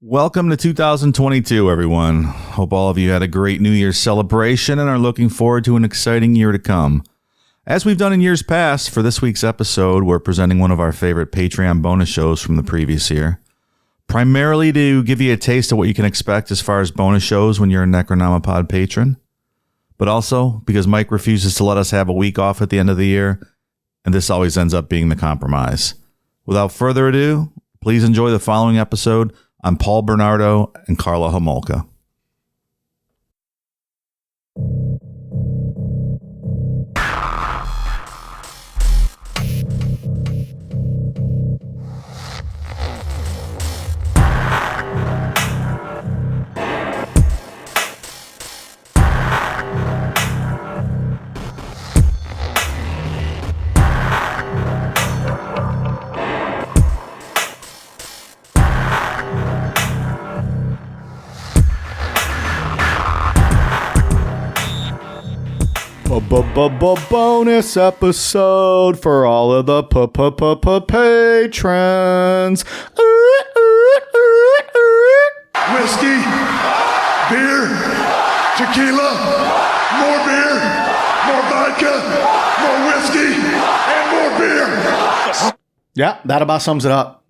Welcome to 2022, everyone. Hope all of you had a great New Year's celebration and are looking forward to an exciting year to come. As we've done in years past, for this week's episode, we're presenting one of our favorite Patreon bonus shows from the previous year. Primarily to give you a taste of what you can expect as far as bonus shows when you're a Necronomipod patron, but also because Mike refuses to let us have a week off at the end of the year, and this always ends up being the compromise. Without further ado, please enjoy the following episode on Paul Bernardo and Karla Homolka. Bonus episode for all of the patrons. Whiskey, beer, tequila, more beer, more vodka, more whiskey, and more beer. Yeah, that about sums it up.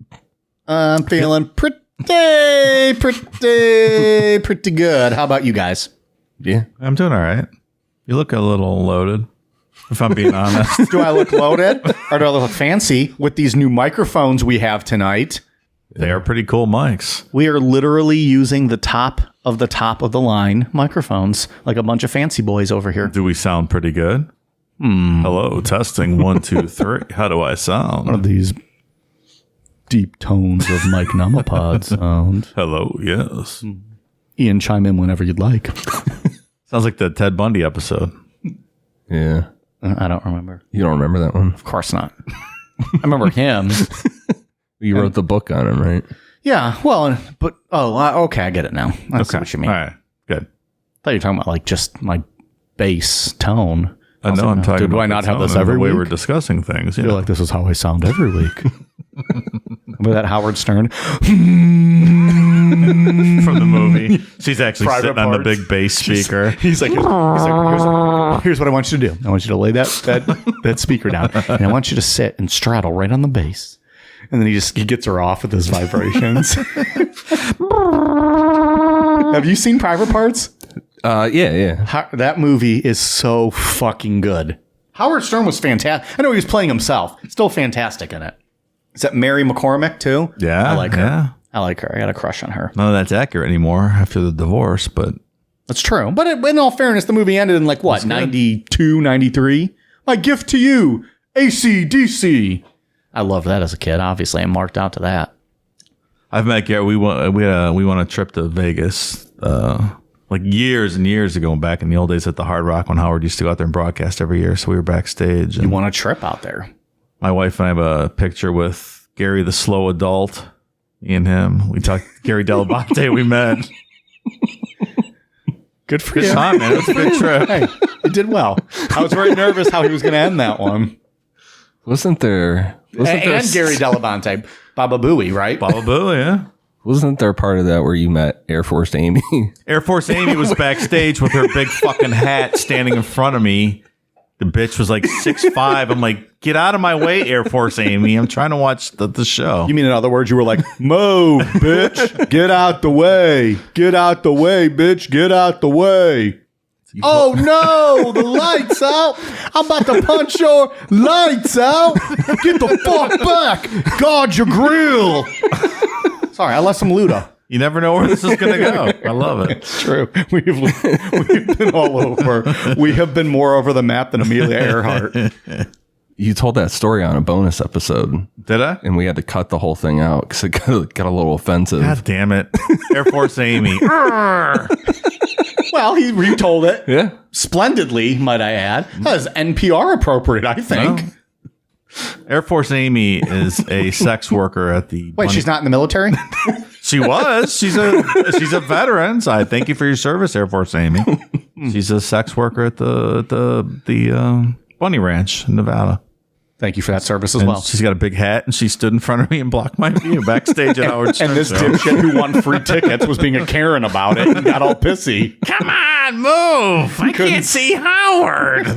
I'm feeling pretty good. How about you guys? Yeah, I'm doing all right. You look a little loaded, if I'm being honest. Do I look loaded or do I look fancy with these new microphones we have tonight? They are pretty cool mics. We are literally using the top of the line microphones like a bunch of fancy boys over here. Do we sound pretty good? Hello, testing 1, 2, 3. How do I sound? What are these deep tones of Mike Nomopod sound? Hello, yes. Ian, chime in whenever you'd like. Sounds like the Ted Bundy episode. Yeah. I don't remember. You don't remember that one? Of course not. I remember him. You wrote the book on him, right? Yeah. Well, but, okay. I get it now. I see what you mean. All right. Good. I thought you were talking about like just my bass tone. I know I'm talking about do I not have this the every way week? we're discussing things. I feel like this is how I sound every week. Remember that Howard Stern? From the movie. She's actually Private sitting on the parts. big bass speaker. He's like, here's what I want you to do. I want you to lay that speaker down, and I want you to sit and straddle right on the bass. And then he gets her off with his vibrations. Have you seen Private Parts? Yeah. That movie is so fucking good. Howard Stern was fantastic. I know he was playing himself. Still fantastic in it. Is that Mary McCormick too? Yeah. I like her. Yeah. I like her. I got a crush on her. None of that's accurate anymore after the divorce, but That's true. But in all fairness, the movie ended in like what, 92, 93? My gift to you, AC/DC. I loved that as a kid. Obviously, I marked out to that. I've met Gary. We went a trip to Vegas like years and years ago, back in the old days at the Hard Rock when Howard used to go out there and broadcast every year. So we were backstage. You want a trip out there? My wife and I have a picture with Gary the slow adult, me and him. We talked Gary Delabate. We met. Good for Good you. time, man. It was a good trip. Hey, you did well. I was very nervous how he was going to end that one. Wasn't there And Gary Delabate. Baba Booey, right? Baba Boo, yeah. Wasn't there part of that where you met Air Force Amy? Air Force Amy was backstage with her big fucking hat standing in front of me. The bitch was like 6'5". I'm like, get out of my way, Air Force Amy. I'm trying to watch the show. You mean, in other words, you were like, move, bitch. Get out the way. Get out the way, bitch. Get out the way. Oh, no. The lights out. I'm about to punch your lights out. Get the fuck back. Guard your grill. Sorry, I left some Luda. You never know where this is going to go. I love it. It's true. We've been all over. We have been more over the map than Amelia Earhart. You told that story on a bonus episode. Did I? And we had to cut the whole thing out because it got a little offensive. God damn it. Air Force Amy. Well, he retold it. Yeah. Splendidly, might I add. That is NPR appropriate, I think. No. Air Force Amy is a sex worker at the... Wait, she's not in the military? She was. She's a veteran. So I thank you for your service, Air Force Amy. She's a sex worker at the Bunny Ranch in Nevada. Thank you for that service as And well. she's got a big hat, and she stood in front of me and blocked my view backstage at Howard Stern. And this show. dipshit who won free tickets was being a Karen about it and got all pissy. Come on, move! I can't see Howard.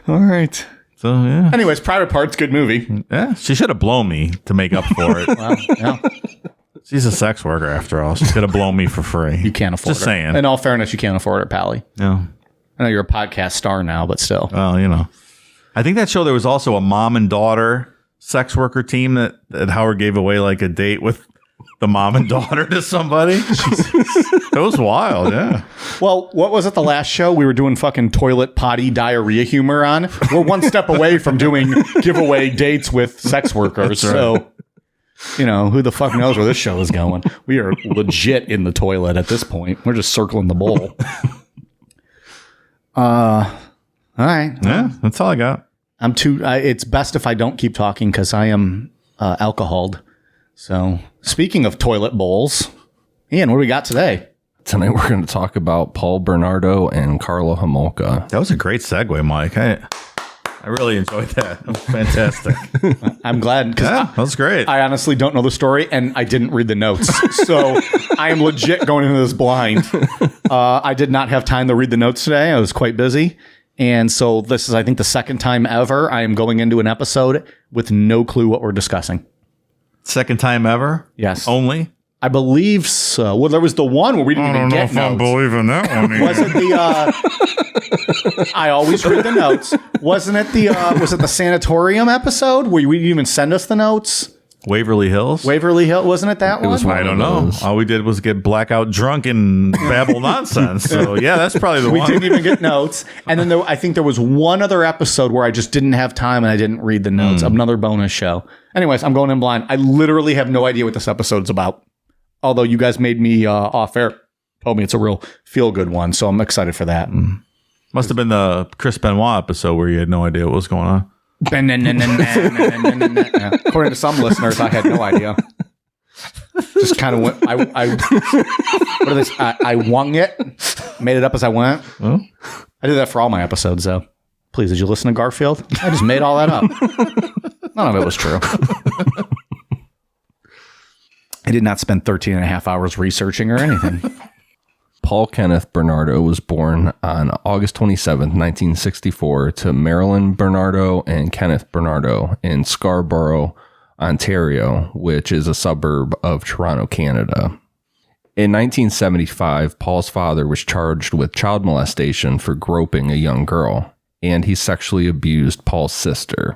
All right. So yeah, Anyways, Private Parts, good movie. yeah. She should have blown me to make up for it. Wow. Yeah. She's a sex worker after all. She's gonna blow me for free. You can't afford it. Just saying. In all fairness, you can't afford it, Pally. Yeah. I know you're a podcast star now, but still. Well, you know, I think that show there was also a mom and daughter sex worker team that Howard gave away like a date with the mom and daughter to somebody. It was wild, yeah. Well, what was it the last show? We were doing fucking toilet potty diarrhea humor on. We're one step away from doing giveaway dates with sex workers. So, you know, who the fuck knows where this show is going? We are legit in the toilet at this point. We're just circling the bowl. All right. Yeah, that's all I got. I'm too. It's best if I don't keep talking because I am alcoholed. So, speaking of toilet bowls, Ian, what do we got today? Tonight we're going to talk about Paul Bernardo and Karla Homolka. That was a great segue, Mike. I really enjoyed that. That was fantastic. I'm glad because Yeah, that was great. I honestly don't know the story and I didn't read the notes. So I am legit going into this blind. I did not have time to read the notes today. I was quite busy. And so this is, I think, the second time ever I am going into an episode with no clue what we're discussing. Second time ever? Yes. Only? I believe so. Well, there was the one where we didn't even get notes. believing that one. Was it the I always read the notes. Wasn't it the was it the sanatorium episode where you didn't even send us the notes? Waverly Hills? Waverly Hill, wasn't it that one? was one I of don't know. those. All we did was get blackout drunk and babble nonsense. So, yeah, that's probably the We one. didn't even get notes. And then I think there was one other episode where I just didn't have time and I didn't read the notes. Another bonus show. Anyways, I'm going in blind. I literally have no idea what this episode's about. Although you guys made me off air, told me it's a real feel-good one. So I'm excited for that. Must have been the Chris Benoit episode where you had no idea what was going on. According to some listeners, I had no idea. Just kind of went. What are this? I wung it, made it up as I went. Well. I did that for all my episodes, though. Please, did you listen to Garfield? I just made all that up. None of it was true. I did not spend 13 and a half hours researching or anything. Paul Kenneth Bernardo was born on August 27th, 1964 to Marilyn Bernardo and Kenneth Bernardo in Scarborough, Ontario, which is a suburb of Toronto, Canada. In 1975, Paul's father was charged with child molestation for groping a young girl, and he sexually abused Paul's sister.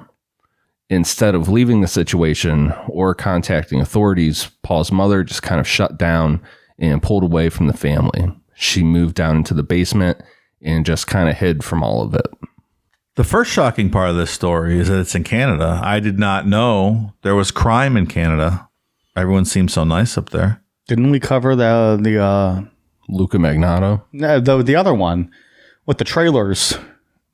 Instead of leaving the situation or contacting authorities, Paul's mother just kind of shut down and pulled away from the family. She moved down into the basement and just kind of hid from all of it. The first shocking part of this story is that it's in Canada. I did not know there was crime in Canada. Everyone seems so nice up there. Didn't we cover the Luca Magnato. other one with the trailers?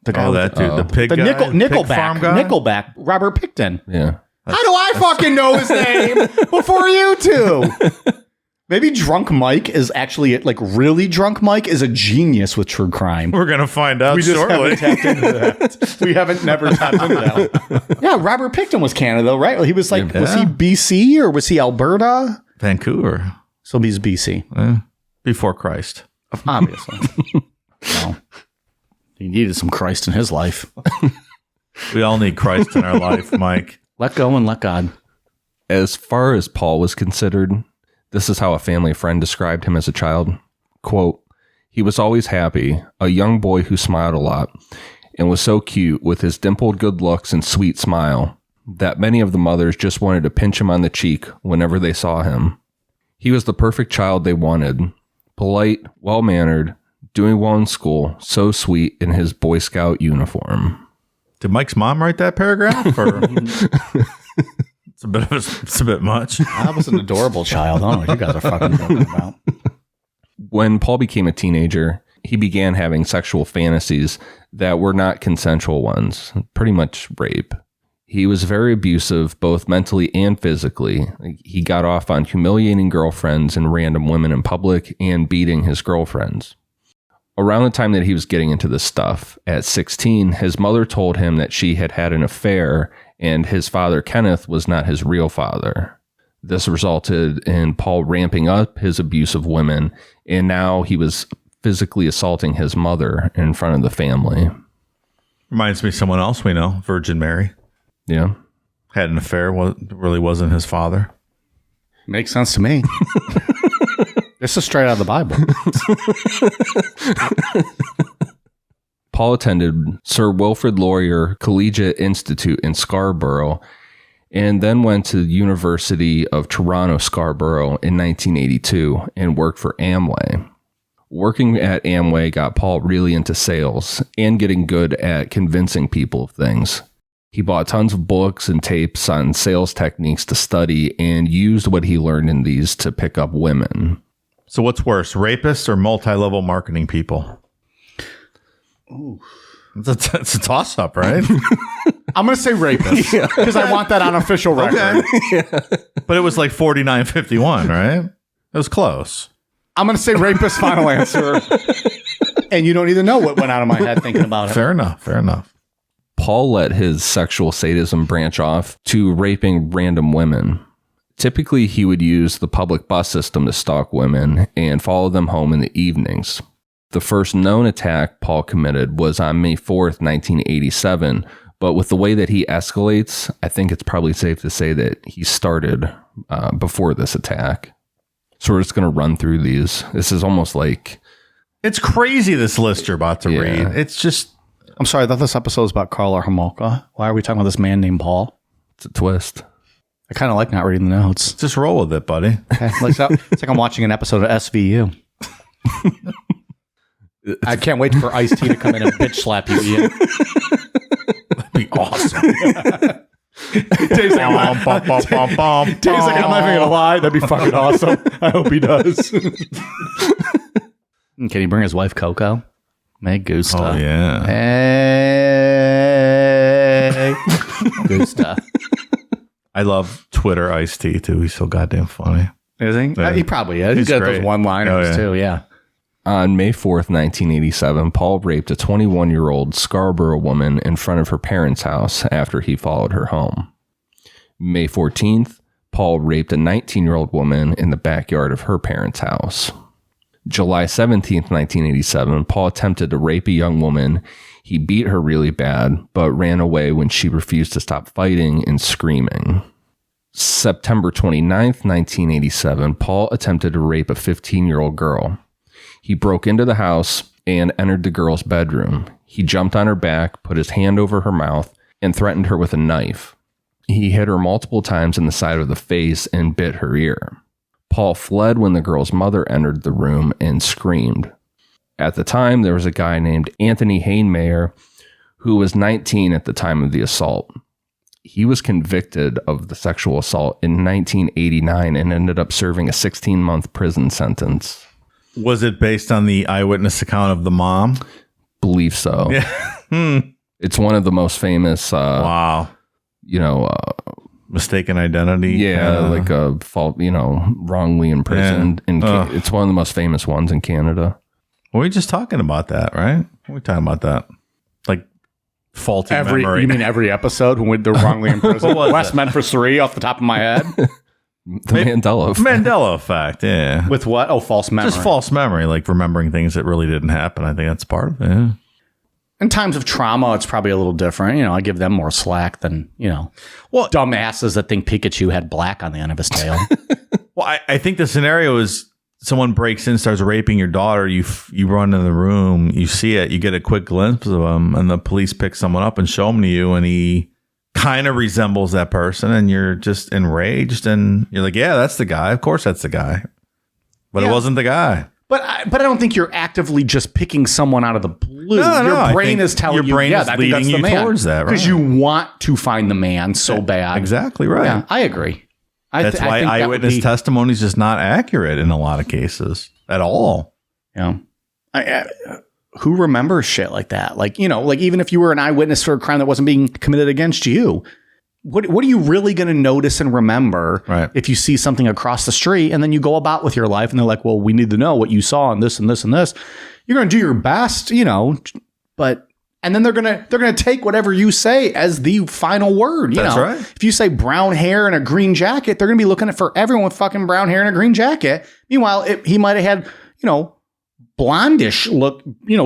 The guy with That dude, the pig the guy, Nickelback, pig farm guy? Nickelback, Robert Picton. Yeah. How do I fucking know his name before you two? Maybe Drunk Mike is actually, like, really Drunk Mike is a genius with true crime. We're going to find out We just shortly. haven't tapped into that. We haven't never tapped into that. Yeah, Robert Picton was Canada, though, right? He was like, was he BC or was he Alberta? Vancouver. So he's BC, Before Christ. obviously. Well, he needed some Christ in his life. We all need Christ in our life, Mike. Let go and let God. As far as Paul was considered, this is how a family friend described him as a child. Quote, he was always happy, a young boy who smiled a lot, and was so cute with his dimpled good looks and sweet smile that many of the mothers just wanted to pinch him on the cheek whenever they saw him. He was the perfect child they wanted. Polite, well-mannered, doing well in school, so sweet in his Boy Scout uniform. Did Mike's mom write that paragraph? Or it's a bit much. I was an adorable child. I don't know what you guys are fucking talking about. When Paul became a teenager, he began having sexual fantasies that were not consensual ones, pretty much rape. He was very abusive, both mentally and physically. He got off on humiliating girlfriends and random women in public and beating his girlfriends. Around the time that he was getting into this stuff, at 16, his mother told him that she had had an affair and his father, Kenneth, was not his real father. This resulted in Paul ramping up his abuse of women, and now he was physically assaulting his mother in front of the family. Reminds me of someone else we know, Virgin Mary. Yeah. Had an affair, really wasn't his father. Makes sense to me. This is straight out of the Bible. Paul attended Sir Wilfrid Laurier Collegiate Institute in Scarborough and then went to the University of Toronto, Scarborough in 1982 and worked for Amway. Working at Amway got Paul really into sales and getting good at convincing people of things. He bought tons of books and tapes on sales techniques to study and used what he learned in these to pick up women. So what's worse, rapists or multi-level marketing people? Ooh. It's a toss-up, right? I'm going to say rapists because I want that on official record. Okay. But it was like 49-51, right? It was close. I'm going to say rapist final answer. And you don't even know what went out of my head thinking about it. Fair enough. Paul let his sexual sadism branch off to raping random women. Typically, he would use the public bus system to stalk women and follow them home in the evenings. The first known attack Paul committed was on May 4th, 1987, but with the way that he escalates, I think it's probably safe to say that he started before this attack. So we're just going to run through these. This is almost like... It's crazy, this list you're about to read. It's just... I'm sorry, I thought this episode was about Karla Homolka. Why are we talking about this man named Paul? It's a twist. I kind of like not reading the notes. Just roll with it, buddy. Okay. It's like I'm watching an episode of SVU. I can't wait for Ice-T to come in and bitch slap you, Ian. That'd be awesome. Dave's like, I'm not even going to lie. That'd be fucking awesome. I hope he does. Can he bring his wife Coco? Me gusta. Oh, yeah. Hey. Gusta. I love Twitter Ice-T, too. He's so goddamn funny. Is he? Yeah. He probably is. He's got great. those one-liners, too, yeah. On May 4th, 1987, Paul raped a 21-year-old Scarborough woman in front of her parents' house after he followed her home. May 14th, Paul raped a 19-year-old woman in the backyard of her parents' house. July 17th, 1987, Paul attempted to rape a young woman. He beat her really bad, but ran away when she refused to stop fighting and screaming. September 29th, 1987, Paul attempted to rape a 15-year-old girl. He broke into the house and entered the girl's bedroom. He jumped on her back, put his hand over her mouth, and threatened her with a knife. He hit her multiple times in the side of the face and bit her ear. Paul fled when the girl's mother entered the room and screamed. At the time, there was a guy named Anthony Hainmayer who was 19 at the time of the assault. He was convicted of the sexual assault in 1989 and ended up serving a 16-month prison sentence. Was it based on the eyewitness account of the mom? Believe so. Yeah. It's one of the most famous, Wow. Mistaken identity. like a fault, wrongly imprisoned. Yeah. It's one of the most famous ones in Canada. Well, we were just talking about that, right? We were talking about that. Like faulty memory. You mean every episode when they're wrongly imprisoned? What was West it? Memphis 3 off the top of my head. The Mandela effect. Mandela effect, yeah. With what? Oh, false memory. Just false memory, like remembering things that really didn't happen. I think that's part of it. Yeah. In times of trauma, it's probably a little different. I give them more slack than, dumbasses that think Pikachu had black on the end of his tail. Well, I think the scenario is someone breaks in, starts raping your daughter. You run in the room, you see it, you get a quick glimpse of him, and the police pick someone up and show him to you, and he kind of resembles that person, and you're just enraged, and you're like, yeah, that's the guy. Of course that's the guy. But it wasn't the guy. But I don't think you're actively just picking someone out of the blue. No, your I brain think is telling your you, brain is I think that's leading the you man. towards that, Because right. you want to find the man so bad. Exactly right. Yeah, I agree. That's why eyewitness testimony is just not accurate in a lot of cases at all. Yeah. Who remembers shit like that? Like even if you were an eyewitness for a crime that wasn't being committed against you, what are you really going to notice and remember if you see something across the street and then you go about with your life and they're like, well, we need to know what you saw and this and this and this. you're going to do your best, but and then they're going to take whatever you say as the final word. That's right. If you say brown hair and a green jacket, they're going to be looking for everyone with fucking brown hair and a green jacket. Meanwhile, he might have had, blondish look,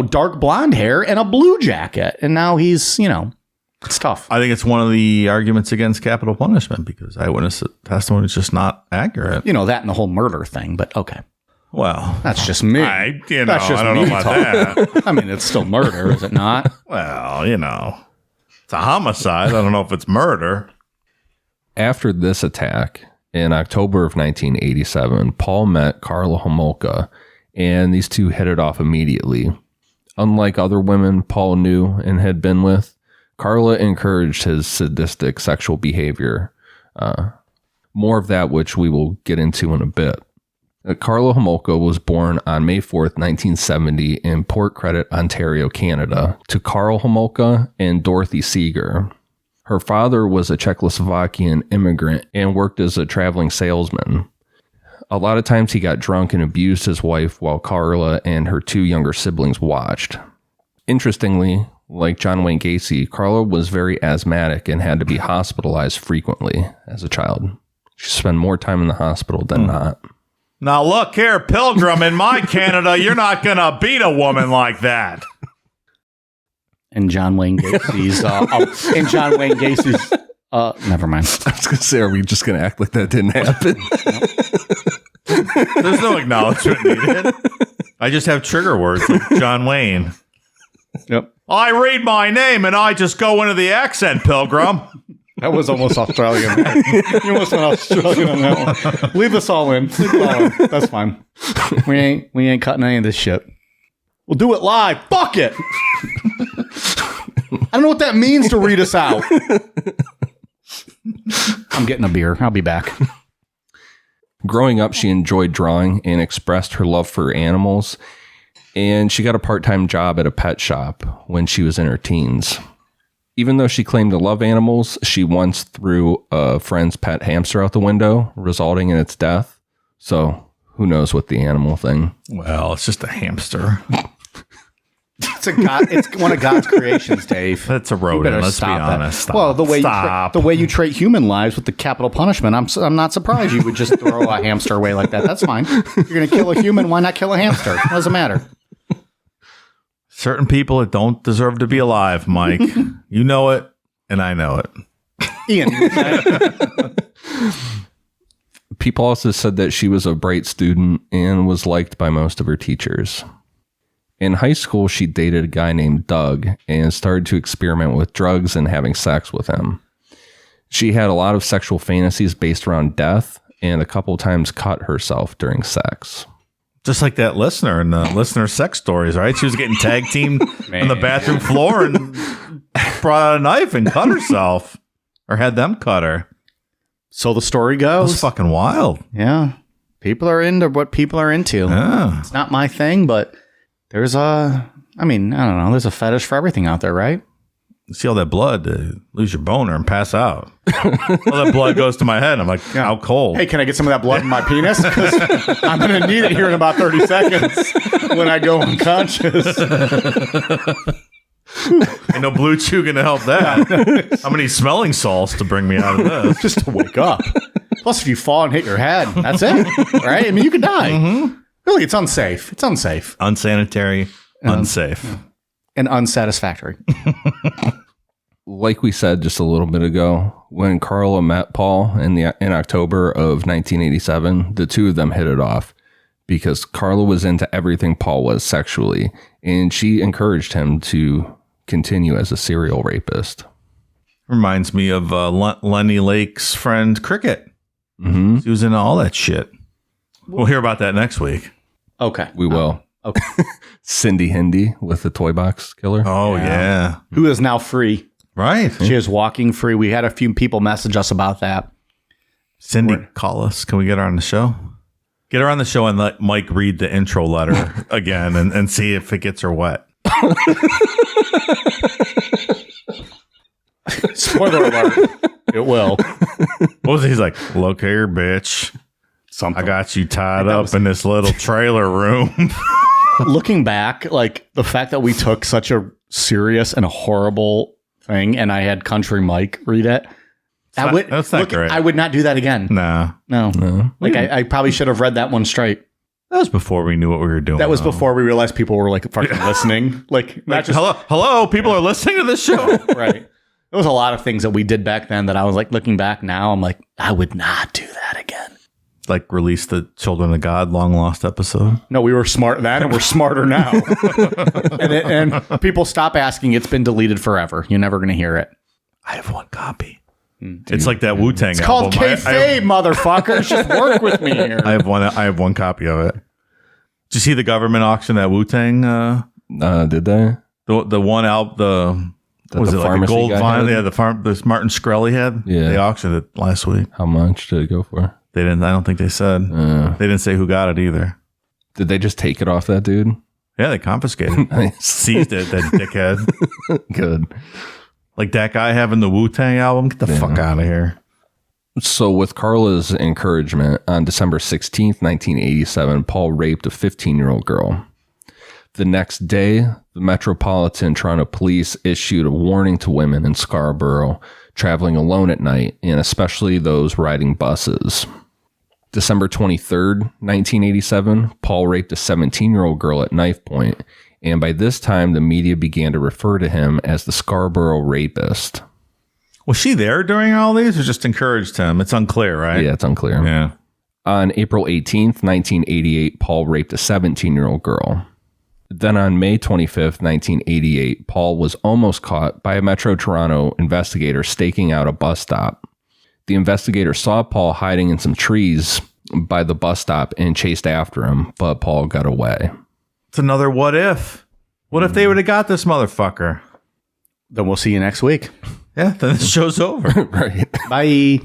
dark blonde hair and a blue jacket. And now he's, it's tough. I think it's one of the arguments against capital punishment because eyewitness testimony is just not accurate. That and the whole murder thing, but okay. Well, that's just me. I don't know about that. I mean, it's still murder, is it not? Well, it's a homicide. I don't know if it's murder. After this attack in October of 1987, Paul met Karla Homolka, and these two hit it off immediately. Unlike other women Paul knew and had been with, Karla encouraged his sadistic sexual behavior. More of that, which we will get into in a bit. Karla Homolka was born on May 4th, 1970 in Port Credit, Ontario, Canada, to Karl Homolka and Dorothy Seeger. Her father was a Czechoslovakian immigrant and worked as a traveling salesman. A lot of times he got drunk and abused his wife while Karla and her two younger siblings watched. Interestingly, like John Wayne Gacy, Karla was very asthmatic and had to be hospitalized frequently as a child. She spent more time in the hospital than not. Now look here, Pilgrim, in my Canada, you're not going to beat a woman like that. And John Wayne Gacy's, never mind. I was going to say, are we just going to act like that didn't happen? There's no acknowledgement needed. I just have trigger words like John Wayne. Yep. I read my name and I just go into the accent, Pilgrim. That was almost Australian. You almost went Australian on that one. Leave us all in. That's fine. We ain't cutting any of this shit. We'll do it live. Fuck it. I don't know what that means to read us out. I'm getting a beer. I'll be back. Growing up, she enjoyed drawing and expressed her love for animals. And she got a part-time job at a pet shop when she was in her teens. Even though she claimed to love animals, she once threw a friend's pet hamster out the window, resulting in its death. So who knows what the animal thing? Well, it's just a hamster. It's one of God's creations, Dave. That's a rodent. Let's be honest. Well, the way you treat human lives with the capital punishment, I'm not surprised you would just throw a hamster away like that. That's fine. You're going to kill a human. Why not kill a hamster? It doesn't matter. Certain people that don't deserve to be alive, Mike. You know it, and I know it. Ian. People also said that she was a bright student and was liked by most of her teachers. In high school, she dated a guy named Doug and started to experiment with drugs and having sex with him. She had a lot of sexual fantasies based around death and a couple times cut herself during sex. Just like that listener in the listener sex stories, right? She was getting tag teamed on the bathroom floor and brought out a knife and cut herself. Or had them cut her. So the story goes. That's fucking wild. Yeah. People are into what people are into. Yeah. It's not my thing, but there's I don't know. There's a fetish for everything out there, right? You see all that blood, lose your boner and pass out. All that blood goes to my head. I'm like, how cold? Hey, can I get some of that blood in my penis? Because I'm going to need it here in about 30 seconds when I go unconscious. Ain't no Blue Chew going to help that. How many smelling salts to bring me out of this? Just to wake up. Plus, if you fall and hit your head, that's it. Right? I mean, you could die. Mm-hmm. Really, it's unsafe. It's unsafe. Unsanitary, unsafe. And unsatisfactory. Like we said just a little bit ago, when Karla met Paul in October of 1987, the two of them hit it off because Karla was into everything Paul was sexually, and she encouraged him to continue as a serial rapist. Reminds me of Lenny Lake's friend Cricket. Mm-hmm. He was into all that shit. We'll hear about that next week. Okay. We will. Okay. Cindy Hindi with the toy box killer. Oh, yeah. Who is now free. Right. She is walking free. We had a few people message us about that. Cindy, call us. Can we get her on the show? Get her on the show and let Mike read the intro letter again and see if it gets her wet. Spoiler alert. It will. What was he? He's like, look here, bitch. Something. I got you tied up in this little trailer room. looking back, like the fact that we took such a serious and a horrible thing, and I had Country Mike read it. That's not great. I would not do that again. No. Like I probably should have read that one straight. That was before we knew what we were doing. That was before we realized people were like fucking listening. Like not just hello, people are listening to this show. Right. There was a lot of things that we did back then that I was like, looking back now, I'm like, I would not do that again. Like release the Children of God long lost episode. No, we were smart then, and we're smarter now. and people stop asking. It's been deleted forever. You're never going to hear it. I have one copy. It's like that Wu-Tang It's album. called kayfabe, motherfuckers. Just work with me here. I have one copy of it. Did you see the government auction that Wu-Tang? Did they? The one album, That was the it like a pharmacy gold guy vinyl? had? Yeah, this Martin Shkreli had. Yeah. They auctioned it last week. How much did it go for? They didn't. I don't think they said. They didn't say who got it either. Did they just take it off that dude? Yeah, they confiscated it. Nice. Seized it, that dickhead. Good. Like that guy having the Wu-Tang album. Get the fuck out of here. So with Karla's encouragement, on December 16th, 1987, Paul raped a 15-year-old girl. The next day, the Metropolitan Toronto Police issued a warning to women in Scarborough traveling alone at night, and especially those riding buses. December 23rd, 1987, Paul raped a 17-year-old girl at knife point, and by this time, the media began to refer to him as the Scarborough rapist. Was she there during all these or just encouraged him? It's unclear, right? Yeah, it's unclear. Yeah. On April 18th, 1988, Paul raped a 17-year-old girl. Then on May 25th, 1988, Paul was almost caught by a Metro Toronto investigator staking out a bus stop. The investigator saw Paul hiding in some trees by the bus stop and chased after him, but Paul got away. It's another what if. What if they would have got this motherfucker? Then we'll see you next week. Yeah, then the show's over. Right. Bye.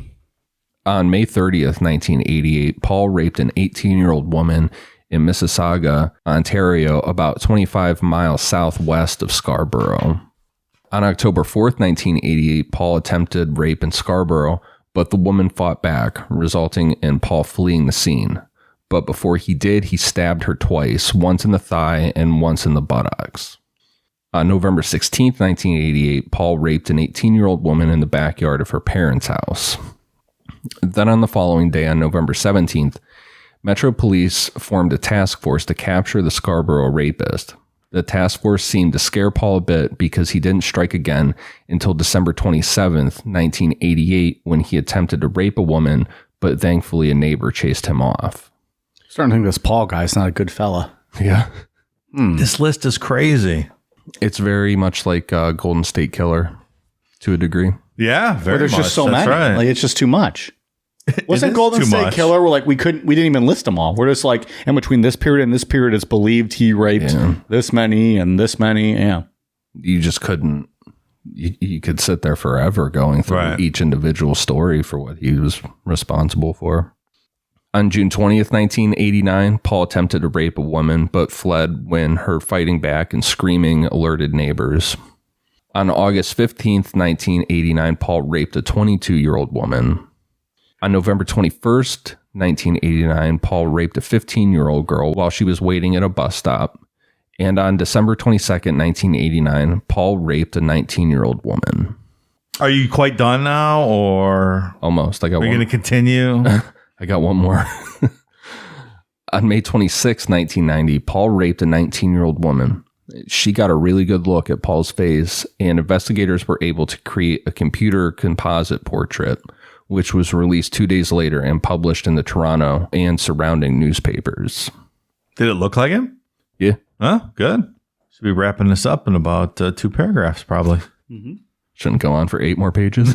On May 30th, 1988, Paul raped an 18-year-old woman in Mississauga, Ontario, about 25 miles southwest of Scarborough. On October 4th, 1988, Paul attempted rape in Scarborough, but the woman fought back, resulting in Paul fleeing the scene. But before he did, he stabbed her twice, once in the thigh and once in the buttocks. On November 16th, 1988, Paul raped an 18-year-old woman in the backyard of her parents' house. Then on the following day, on November 17th, Metro Police formed a task force to capture the Scarborough rapist. The task force seemed to scare Paul a bit because he didn't strike again until December 27th, 1988, when he attempted to rape a woman, but thankfully a neighbor chased him off. Starting to think this Paul guy's not a good fella. Yeah. This list is crazy. It's very much like Golden State Killer to a degree. Yeah, very There's much. just so That's many. right. Like it's just too much. Wasn't is Golden too State much. Killer? We're like we didn't even list them all. We're just like in between this period and this period, it's believed he raped this many and this many. Yeah, You just couldn't. You could sit there forever going through each individual story for what he was responsible for. On June 20th, 1989, Paul attempted to rape a woman, but fled when her fighting back and screaming alerted neighbors. On August 15th, 1989, Paul raped a 22-year-old woman. On November 21st, 1989, Paul raped a 15-year-old girl while she was waiting at a bus stop. And on December 22nd, 1989, Paul raped a 19-year-old woman. Are you quite done now, or Almost. I got are you one. going to continue? I got one more. On May 26, 1990, Paul raped a 19-year-old woman. She got a really good look at Paul's face, and investigators were able to create a computer composite portrait, which was released 2 days later and published in the Toronto and surrounding newspapers. Did it look like him? Yeah. Oh, good. Should be wrapping this up in about 2 paragraphs, probably. Shouldn't go on for 8 more pages.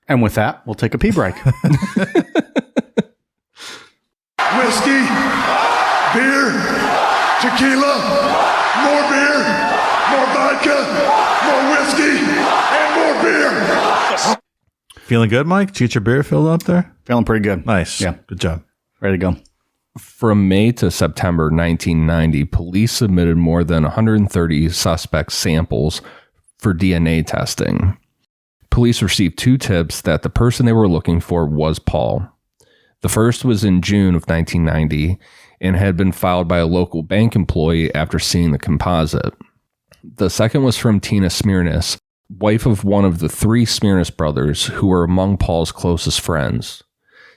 and with that, we'll take a pee break. Whiskey, beer, tequila, more beer, more vodka, more whiskey, and more beer. Feeling good, Mike? Did you get your beer filled up there? Feeling pretty good. Nice. Yeah. Good job. Ready to go. From May to September 1990, police submitted more than 130 suspect samples for DNA testing. Police received 2 tips that the person they were looking for was Paul. The first was in June of 1990 and had been filed by a local bank employee after seeing the composite. The second was from Tina Smirnis, wife of one of the 3 Smirnis brothers who were among Paul's closest friends.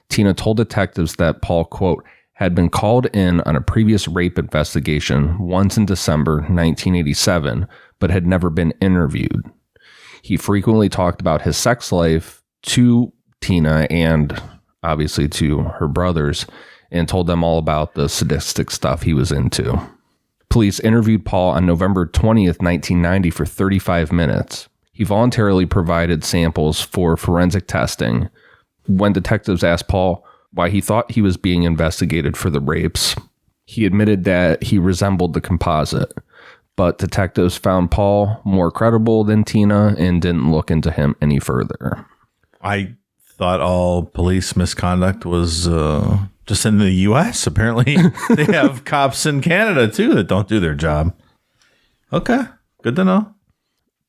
Tina told detectives that Paul, quote, had been called in on a previous rape investigation once in December 1987, but had never been interviewed. He frequently talked about his sex life to Tina and obviously to her brothers, and told them all about the sadistic stuff he was into. Police interviewed Paul on November 20th, 1990 for 35 minutes. He voluntarily provided samples for forensic testing. When detectives asked Paul why he thought he was being investigated for the rapes, he admitted that he resembled the composite, but detectives found Paul more credible than Tina and didn't look into him any further. I thought all police misconduct was just in the U.S. Apparently, they have cops in Canada, too, that don't do their job. Okay, good to know.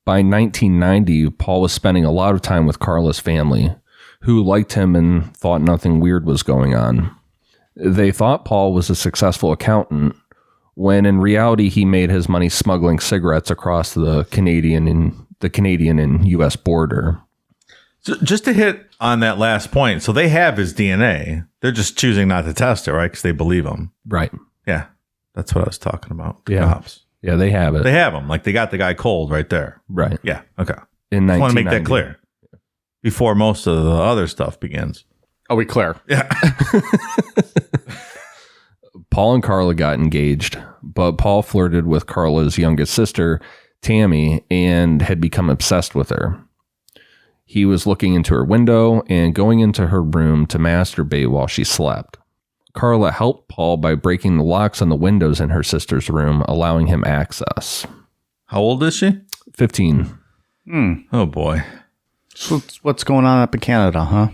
By 1990, Paul was spending a lot of time with Karla's family, who liked him and thought nothing weird was going on. They thought Paul was a successful accountant, when in reality he made his money smuggling cigarettes across the Canadian and U.S. border. So just to hit on that last point, so they have his DNA. They're just choosing not to test it, right? Because they believe him. Right. Yeah, that's what I was talking about. The Yeah. cops. Yeah, they have it. They have him. Like, they got the guy cold right there. Right. Yeah, okay. In I want to make 1990. that clear before most of the other stuff begins. Are we clear? Yeah. Paul and Karla got engaged, but Paul flirted with Karla's youngest sister, Tammy, and had become obsessed with her. He was looking into her window and going into her room to masturbate while she slept. Karla helped Paul by breaking the locks on the windows in her sister's room, allowing him access. How old is she? 15. Oh, boy. So what's going on up in Canada, huh?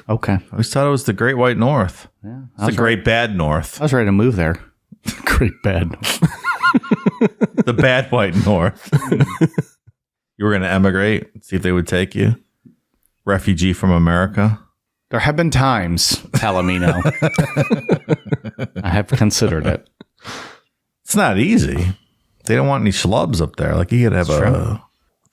Okay. I always thought it was the Great White North. Yeah, It's the Great Bad North. I was ready to move there. Great bad. The Bad White North. You were going to emigrate, see if they would take you? Refugee from America? There have been times, Palomino. I have considered it. It's not easy. They don't want any schlubs up there. Like, you got to have a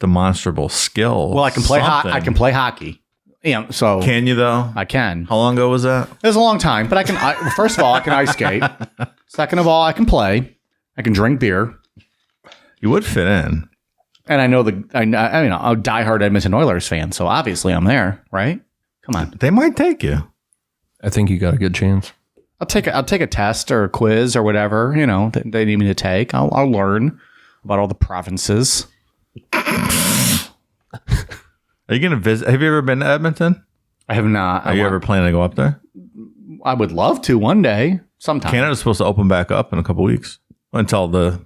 demonstrable skill. Well, I can play something. I can play hockey. Yeah, so Can you, though? I can. How long ago was that? It was a long time, but I can. First of all, I can ice skate. Second of all, I can play. I can drink beer, You would fit in. and I know I'm a diehard Edmonton Oilers fan, so obviously I'm there, right? Come on, They might take you. I think you got a good chance. I'll take a test or a quiz or whatever that they need me to take. I'll learn about all the provinces. Are you going to visit? Have you ever been to Edmonton? I have not. Are you ever planning to go up there? I would love to one day, sometime. Canada's supposed to open back up in a couple weeks until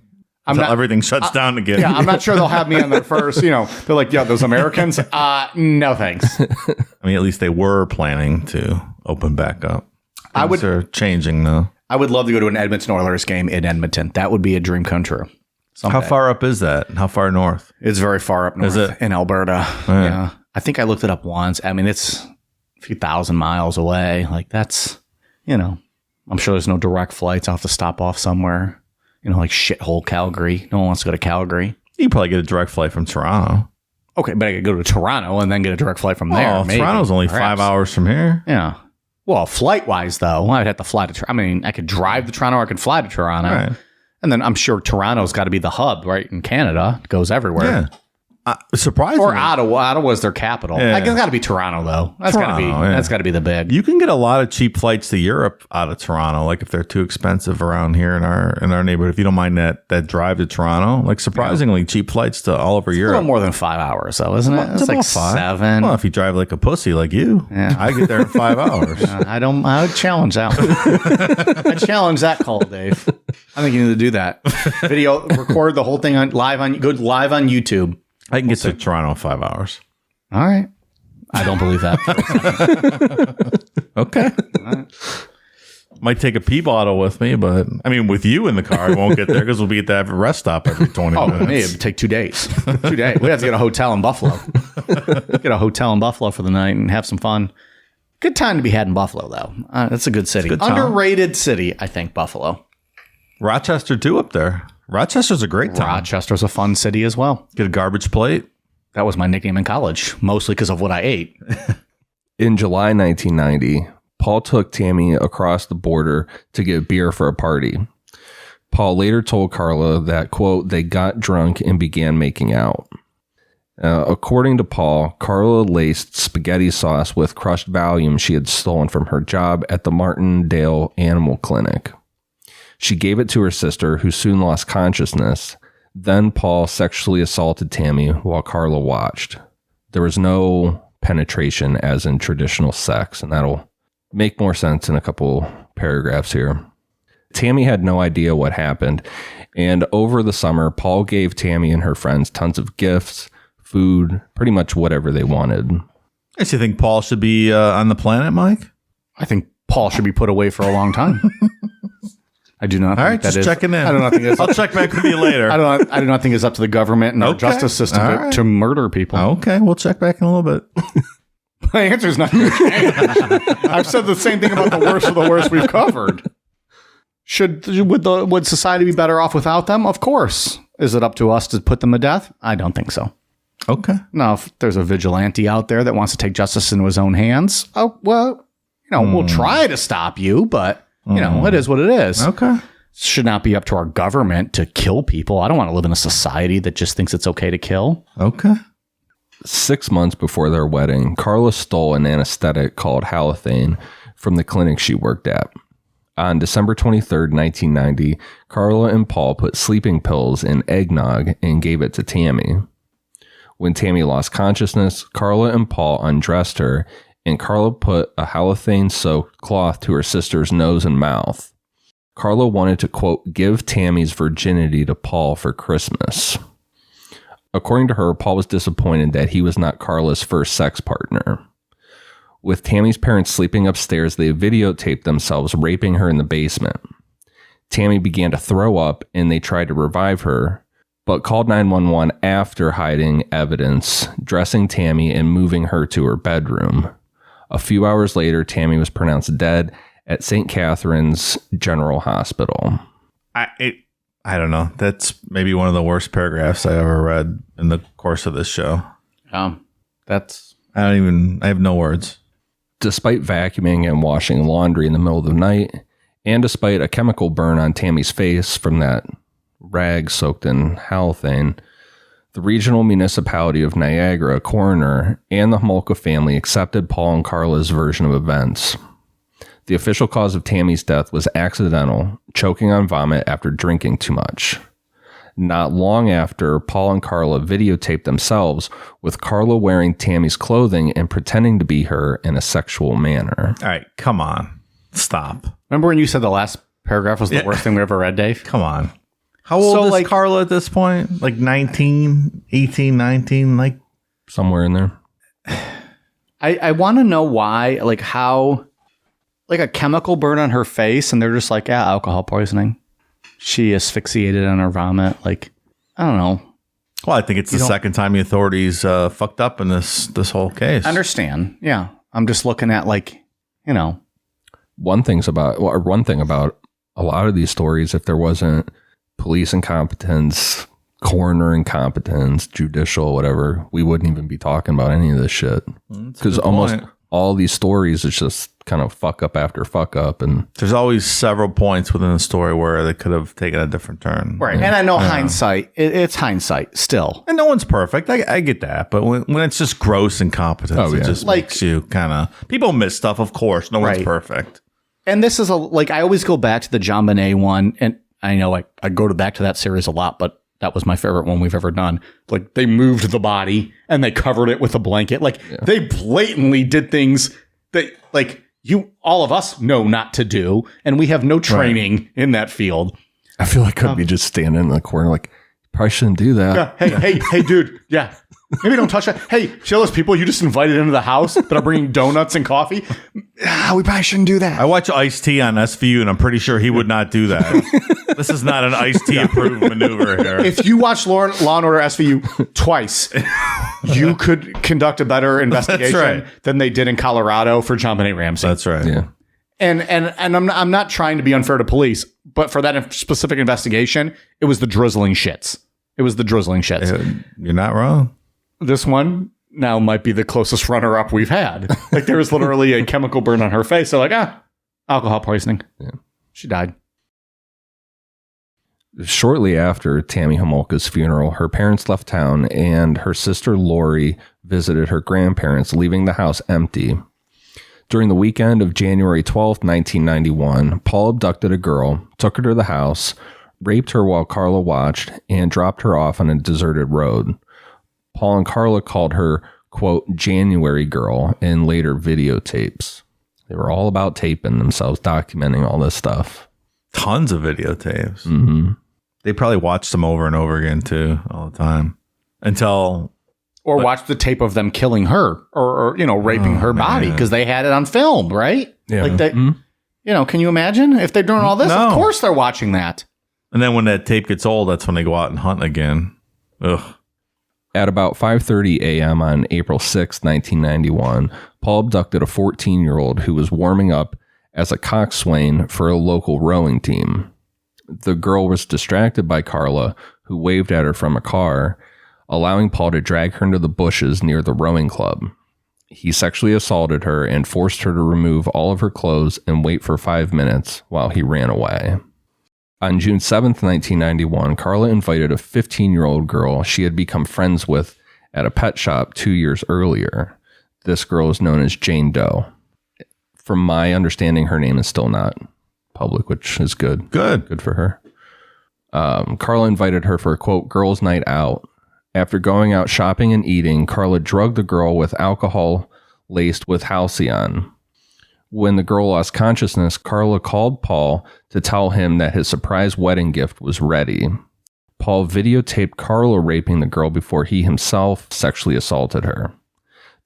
everything shuts down again. Yeah, I'm not sure they'll have me on their first. They're like, yeah, those Americans. No thanks. I mean, at least they were planning to open back up. They're changing though. I would love to go to an Edmonton Oilers game in Edmonton. That would be a dream come true. Someday. How far up is that? How far north? It's very far up north Is it? in Alberta. Right. Yeah. I think I looked it up once. I mean, it's a few thousand miles away. Like, that's, I'm sure there's no direct flights. I'll have to stop off somewhere, like shithole Calgary. No one wants to go to Calgary. You can probably get a direct flight from Toronto. Okay, but I could go to Toronto and then get a direct flight from there. Oh, maybe, Toronto's only perhaps. 5 hours from here. Yeah. Well, flight-wise, though, I'd have to fly to I could drive to Toronto or I could fly to Toronto. Right. And then I'm sure Toronto's got to be the hub, right? In Canada. It goes everywhere. Yeah. Surprisingly. Or Ottawa. Ottawa's their capital. Yeah. I guess it's got to be Toronto, though. That's got to be. Toronto, yeah. That's got to be the big. You can get a lot of cheap flights to Europe out of Toronto, like if they're too expensive around here in our neighborhood. If you don't mind that drive to Toronto, like surprisingly cheap flights to all over A little Europe. more than 5 hours, though, isn't it? It's like about 5. 7. Well, if you drive like a pussy like you, Yeah. I get there in 5 hours. I would challenge that one. I challenge that call, Dave. I think you need to do that. Video, record the whole thing go live on YouTube. I can get to Toronto in 5 hours. All right. I don't believe that. Okay. Might take a pee bottle with me, but I mean, with you in the car, I won't get there because we'll be at the rest stop every 20 Oh, minutes. it'd take 2 days. 2 days. We have to get a hotel in Buffalo. Get a hotel in Buffalo for the night and have some fun. Good time to be had in Buffalo, though. That's a good city. Good town. Underrated city, I think, Buffalo. Rochester, too, up there. Rochester's a great town. Rochester's a fun city as well. Get a garbage plate. That was my nickname in college, mostly because of what I ate. In July 1990, Paul took Tammy across the border to get beer for a party. Paul later told Karla that, quote, they got drunk and began making out. According to Paul, Karla laced spaghetti sauce with crushed Valium she had stolen from her job at the Martindale Animal Clinic. She gave it to her sister, who soon lost consciousness. Then Paul sexually assaulted Tammy while Karla watched. There was no penetration as in traditional sex, and that'll make more sense in a couple paragraphs here. Tammy had no idea what happened, and over the summer, Paul gave Tammy and her friends tons of gifts, food, pretty much whatever they wanted. I guess you think Paul should be on the planet, Mike? I think Paul should be put away for a long time. I do not. All right, think that just is, checking in. I do not think it's. I'll check back with you later. I do not think it's up to the government and our justice system to murder people. Okay, we'll check back in a little bit. My answer's not going to change. I've said the same thing about the worst of the worst we've covered. Would society be better off without them? Of course. Is it up to us to put them to death? I don't think so. Okay. Now, if there's a vigilante out there that wants to take justice into his own hands, we'll try to stop you, but it is what it is. Okay. Should not be up to our government to kill people. I don't want to live in a society that just thinks it's okay to kill. Okay. 6 months before their wedding, Karla stole an anesthetic called halothane from the clinic she worked at. On December 23rd, 1990, Karla and Paul put sleeping pills in eggnog and gave it to Tammy. When Tammy lost consciousness, Karla and Paul undressed her, and Karla put a halothane-soaked cloth to her sister's nose and mouth. Karla wanted to, quote, give Tammy's virginity to Paul for Christmas. According to her, Paul was disappointed that he was not Karla's first sex partner. With Tammy's parents sleeping upstairs, they videotaped themselves raping her in the basement. Tammy began to throw up, and they tried to revive her, but called 911 after hiding evidence, dressing Tammy and moving her to her bedroom. A few hours later, Tammy was pronounced dead at St. Catherine's General Hospital. I don't know. That's maybe one of the worst paragraphs I ever read in the course of this show. I have no words. Despite vacuuming and washing laundry in the middle of the night, and despite a chemical burn on Tammy's face from that rag soaked in halothane, the regional municipality of Niagara coroner and the Homolka family accepted Paul and Karla's version of events. The official cause of Tammy's death was accidental, choking on vomit after drinking too much. Not long after, Paul and Karla videotaped themselves with Karla wearing Tammy's clothing and pretending to be her in a sexual manner. All right, come on. Stop. Remember when you said the last paragraph was the worst thing we ever read, Dave? Come on. How old is Karla at this point? Like 19, 18, 19? Like somewhere in there. I want to know why, like how, like a chemical burn on her face and they're just like, yeah, alcohol poisoning. She asphyxiated on her vomit. Like, I don't know. Well, I think it's the second time the authorities fucked up in this whole case. I understand. Yeah. I'm just looking at one thing about a lot of these stories, if there wasn't police incompetence, coroner incompetence, judicial, whatever, we wouldn't even be talking about any of this shit. Because almost all these stories, it's just kind of fuck up after fuck up. And there's always several points within the story where they could have taken a different turn. Right. And I know hindsight, it's hindsight still. And no one's perfect. I get that. But when it's just gross incompetence, it just makes you kind of, people miss stuff, of course. No one's perfect. And this is I always go back to the John Bonet one. And I know I go back to that series a lot, but that was my favorite one we've ever done. Like they moved the body and they covered it with a blanket. They blatantly did things that all of us know not to do. And we have no training in that field. I feel like I'd be just standing in the corner like, probably shouldn't do that. Yeah. Hey, dude. Yeah. Maybe don't touch that. Hey, show those people you just invited into the house that are bringing donuts and coffee. We probably shouldn't do that. I watch Ice-T on SVU, and I'm pretty sure he would not do that. This is not an Ice-T approved maneuver here. If you watch Law and Order SVU twice, you could conduct a better investigation right. than they did in Colorado for JonBenet Ramsey. That's right. Yeah. And I'm not trying to be unfair to police, but for that specific investigation, it was the drizzling shits. You're not wrong. This one now might be the closest runner-up we've had. Like, there was literally a chemical burn on her face. So, like, alcohol poisoning. Yeah. She died. Shortly after Tammy Homolka's funeral, her parents left town and her sister Lori visited her grandparents, leaving the house empty. During the weekend of January 12th, 1991, Paul abducted a girl, took her to the house, raped her while Karla watched, and dropped her off on a deserted road. Paul and Karla called her, quote, January girl in later videotapes. They were all about taping themselves, documenting all this stuff. Tons of videotapes. Mm-hmm. They probably watched them over and over again, too, all the time. Or watch the tape of them killing her or raping her body because they had it on film, right? Yeah. Like they, can you imagine if they're doing all this? No. Of course they're watching that. And then when that tape gets old, that's when they go out and hunt again. Ugh. At about 5:30 a.m. on April 6, 1991, Paul abducted a 14-year-old who was warming up as a coxswain for a local rowing team. The girl was distracted by Karla, who waved at her from a car, allowing Paul to drag her into the bushes near the rowing club. He sexually assaulted her and forced her to remove all of her clothes and wait for 5 minutes while he ran away. On June 7th, 1991, Karla invited a 15-year-old girl she had become friends with at a pet shop 2 years earlier. This girl is known as Jane Doe. From my understanding, her name is still not public, which is good. Good for her. Karla invited her for a, quote, girls' night out. After going out shopping and eating, Karla drugged the girl with alcohol laced with halcyon. When the girl lost consciousness, Karla called Paul to tell him that his surprise wedding gift was ready. Paul videotaped Karla raping the girl before he himself sexually assaulted her.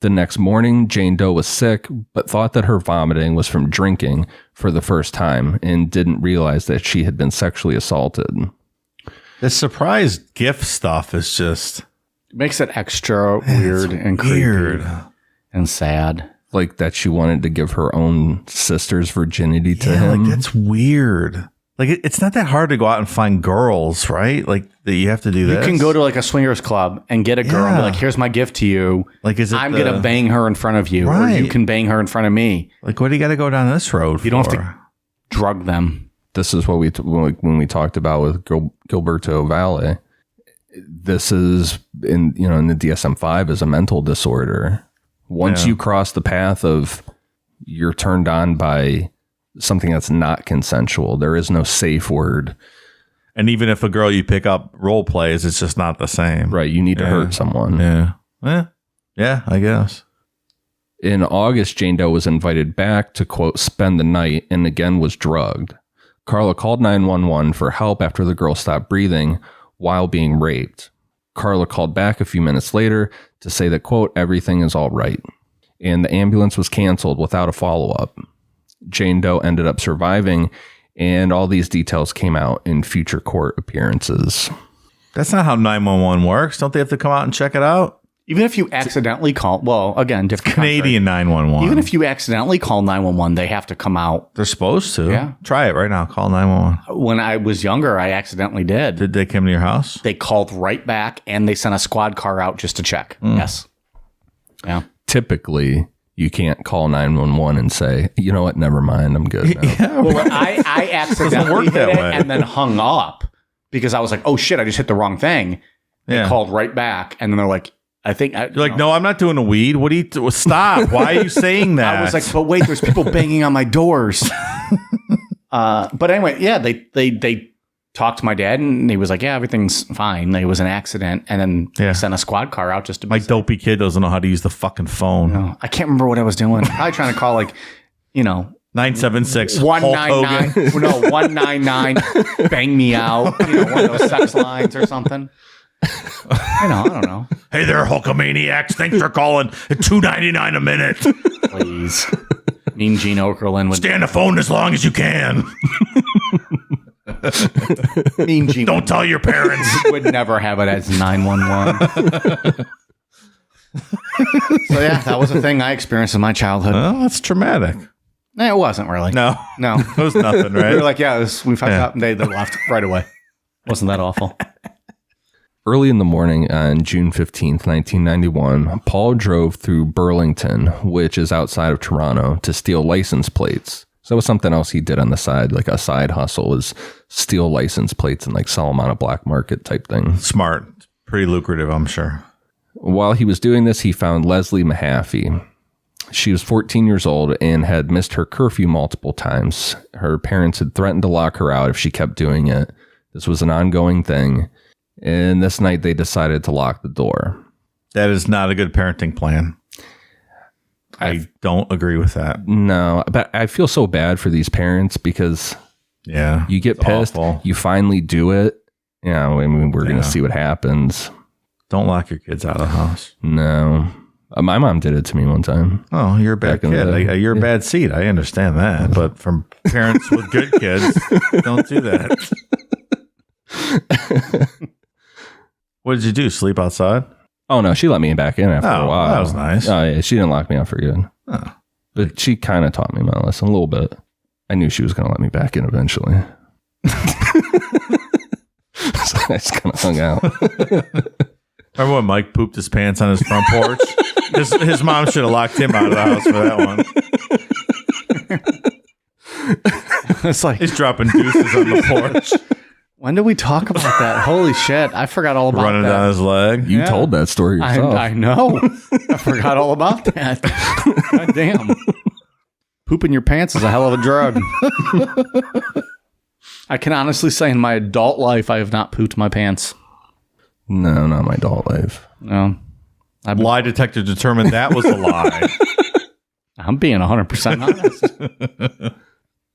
The next morning, Jane Doe was sick, but thought that her vomiting was from drinking for the first time and didn't realize that she had been sexually assaulted. This surprise gift stuff is just... It makes it extra weird and creepy and sad. Like that she wanted to give her own sister's virginity to him. Like, that's weird. Like, it's not that hard to go out and find girls, right? Like, that you have to do this. You can go to like a swingers club and get a girl and be like, here's my gift to you. Like, I'm going to bang her in front of you. Right. Or you can bang her in front of me. Like, what do you got to go down this road You don't have to drug them. This is what when we talked about with Gilberto Valle. This is in the DSM-5 is a mental disorder. Once you cross the path of you're turned on by something that's not consensual, there is no safe word. And even if a girl you pick up role plays, it's just not the same. Right. You need to hurt someone. Yeah, I guess. In August, Jane Doe was invited back to, quote, spend the night and again was drugged. Karla called 911 for help after the girl stopped breathing while being raped. Karla called back a few minutes later to say that, quote, everything is all right. And the ambulance was canceled without a follow-up. Jane Doe ended up surviving, and all these details came out in future court appearances. That's not how 911 works. Don't they have to come out and check it out? Even if you accidentally call, well, again, different Canadian 911. Even if you accidentally call 911, they have to come out. They're supposed to. Yeah. Try it right now. Call 911. When I was younger, I accidentally did. Did they come to your house? They called right back, and they sent a squad car out just to check. Yes. Yeah. Typically, you can't call 911 and say, you know what, never mind, I'm good now. Yeah, well, I accidentally work hit that it way. and then hung up because I was like, oh, shit, I just hit the wrong thing. They called right back, and then they're like, I think... You're like, no, I'm not doing a weed. What do you... Stop. Why are you saying that? I was like, but wait, there's people banging on my doors. But anyway, yeah, they talked to my dad, and he was like, yeah, everything's fine. It was an accident. And then they sent a squad car out just to... My dopey kid doesn't know how to use the fucking phone. No, I can't remember what I was doing. Probably trying to call, 976 199. No, 199. Bang me out. One of those sex lines or something. I don't know. Hey there, Hulkamaniacs. Thanks for calling at $2.99 a minute. Please. Mean Gene Okerlund would... Stay on the phone as long as you can. Mean Gene... Don't tell your parents. would never have it as 911. So yeah, that was a thing I experienced in my childhood. Oh, that's traumatic. It wasn't really. No. No. It was nothing, We right? were like, yeah, we fucked up, and they left right away. Wasn't that awful? Early in the morning on June 15th, 1991, Paul drove through Burlington, which is outside of Toronto, to steal license plates. So that was something else he did on the side, like a side hustle, is steal license plates and like sell them on a black market type thing. Smart. Pretty lucrative, I'm sure. While he was doing this, he found Leslie Mahaffey. She was 14 years old and had missed her curfew multiple times. Her parents had threatened to lock her out if she kept doing it. This was an ongoing thing. And this night they decided to lock the door. That is not a good parenting plan. I don't agree with that. No, but I feel so bad for these parents because you get it's pissed, awful. you finally do it. Yeah, I mean, we're going to see what happens. Don't lock your kids out of the house. No. My mom did it to me one time. Oh, you're a bad Back in the kid. day. You're a bad seed. I understand that. But from parents with good kids, don't do that. What did you do? Sleep outside? Oh, no, she let me back in after a while. That was nice. Oh, yeah, she didn't lock me out for good. Oh. But she kind of taught me my lesson a little bit. I knew she was going to let me back in eventually. So I just kind of hung out. Remember when Mike pooped his pants on his front porch? His mom should have locked him out of the house for that one. It's like, He's dropping deuces on the porch, when did we talk about that? Holy shit. I forgot all about running that. down his leg. You told that story yourself. I know. I forgot all about that. God damn. Pooping your pants is a hell of a drug. I can honestly say in my adult life, I have not pooped my pants. No, not my adult life. No. Lie detector determined that was a lie. I'm being 100% honest.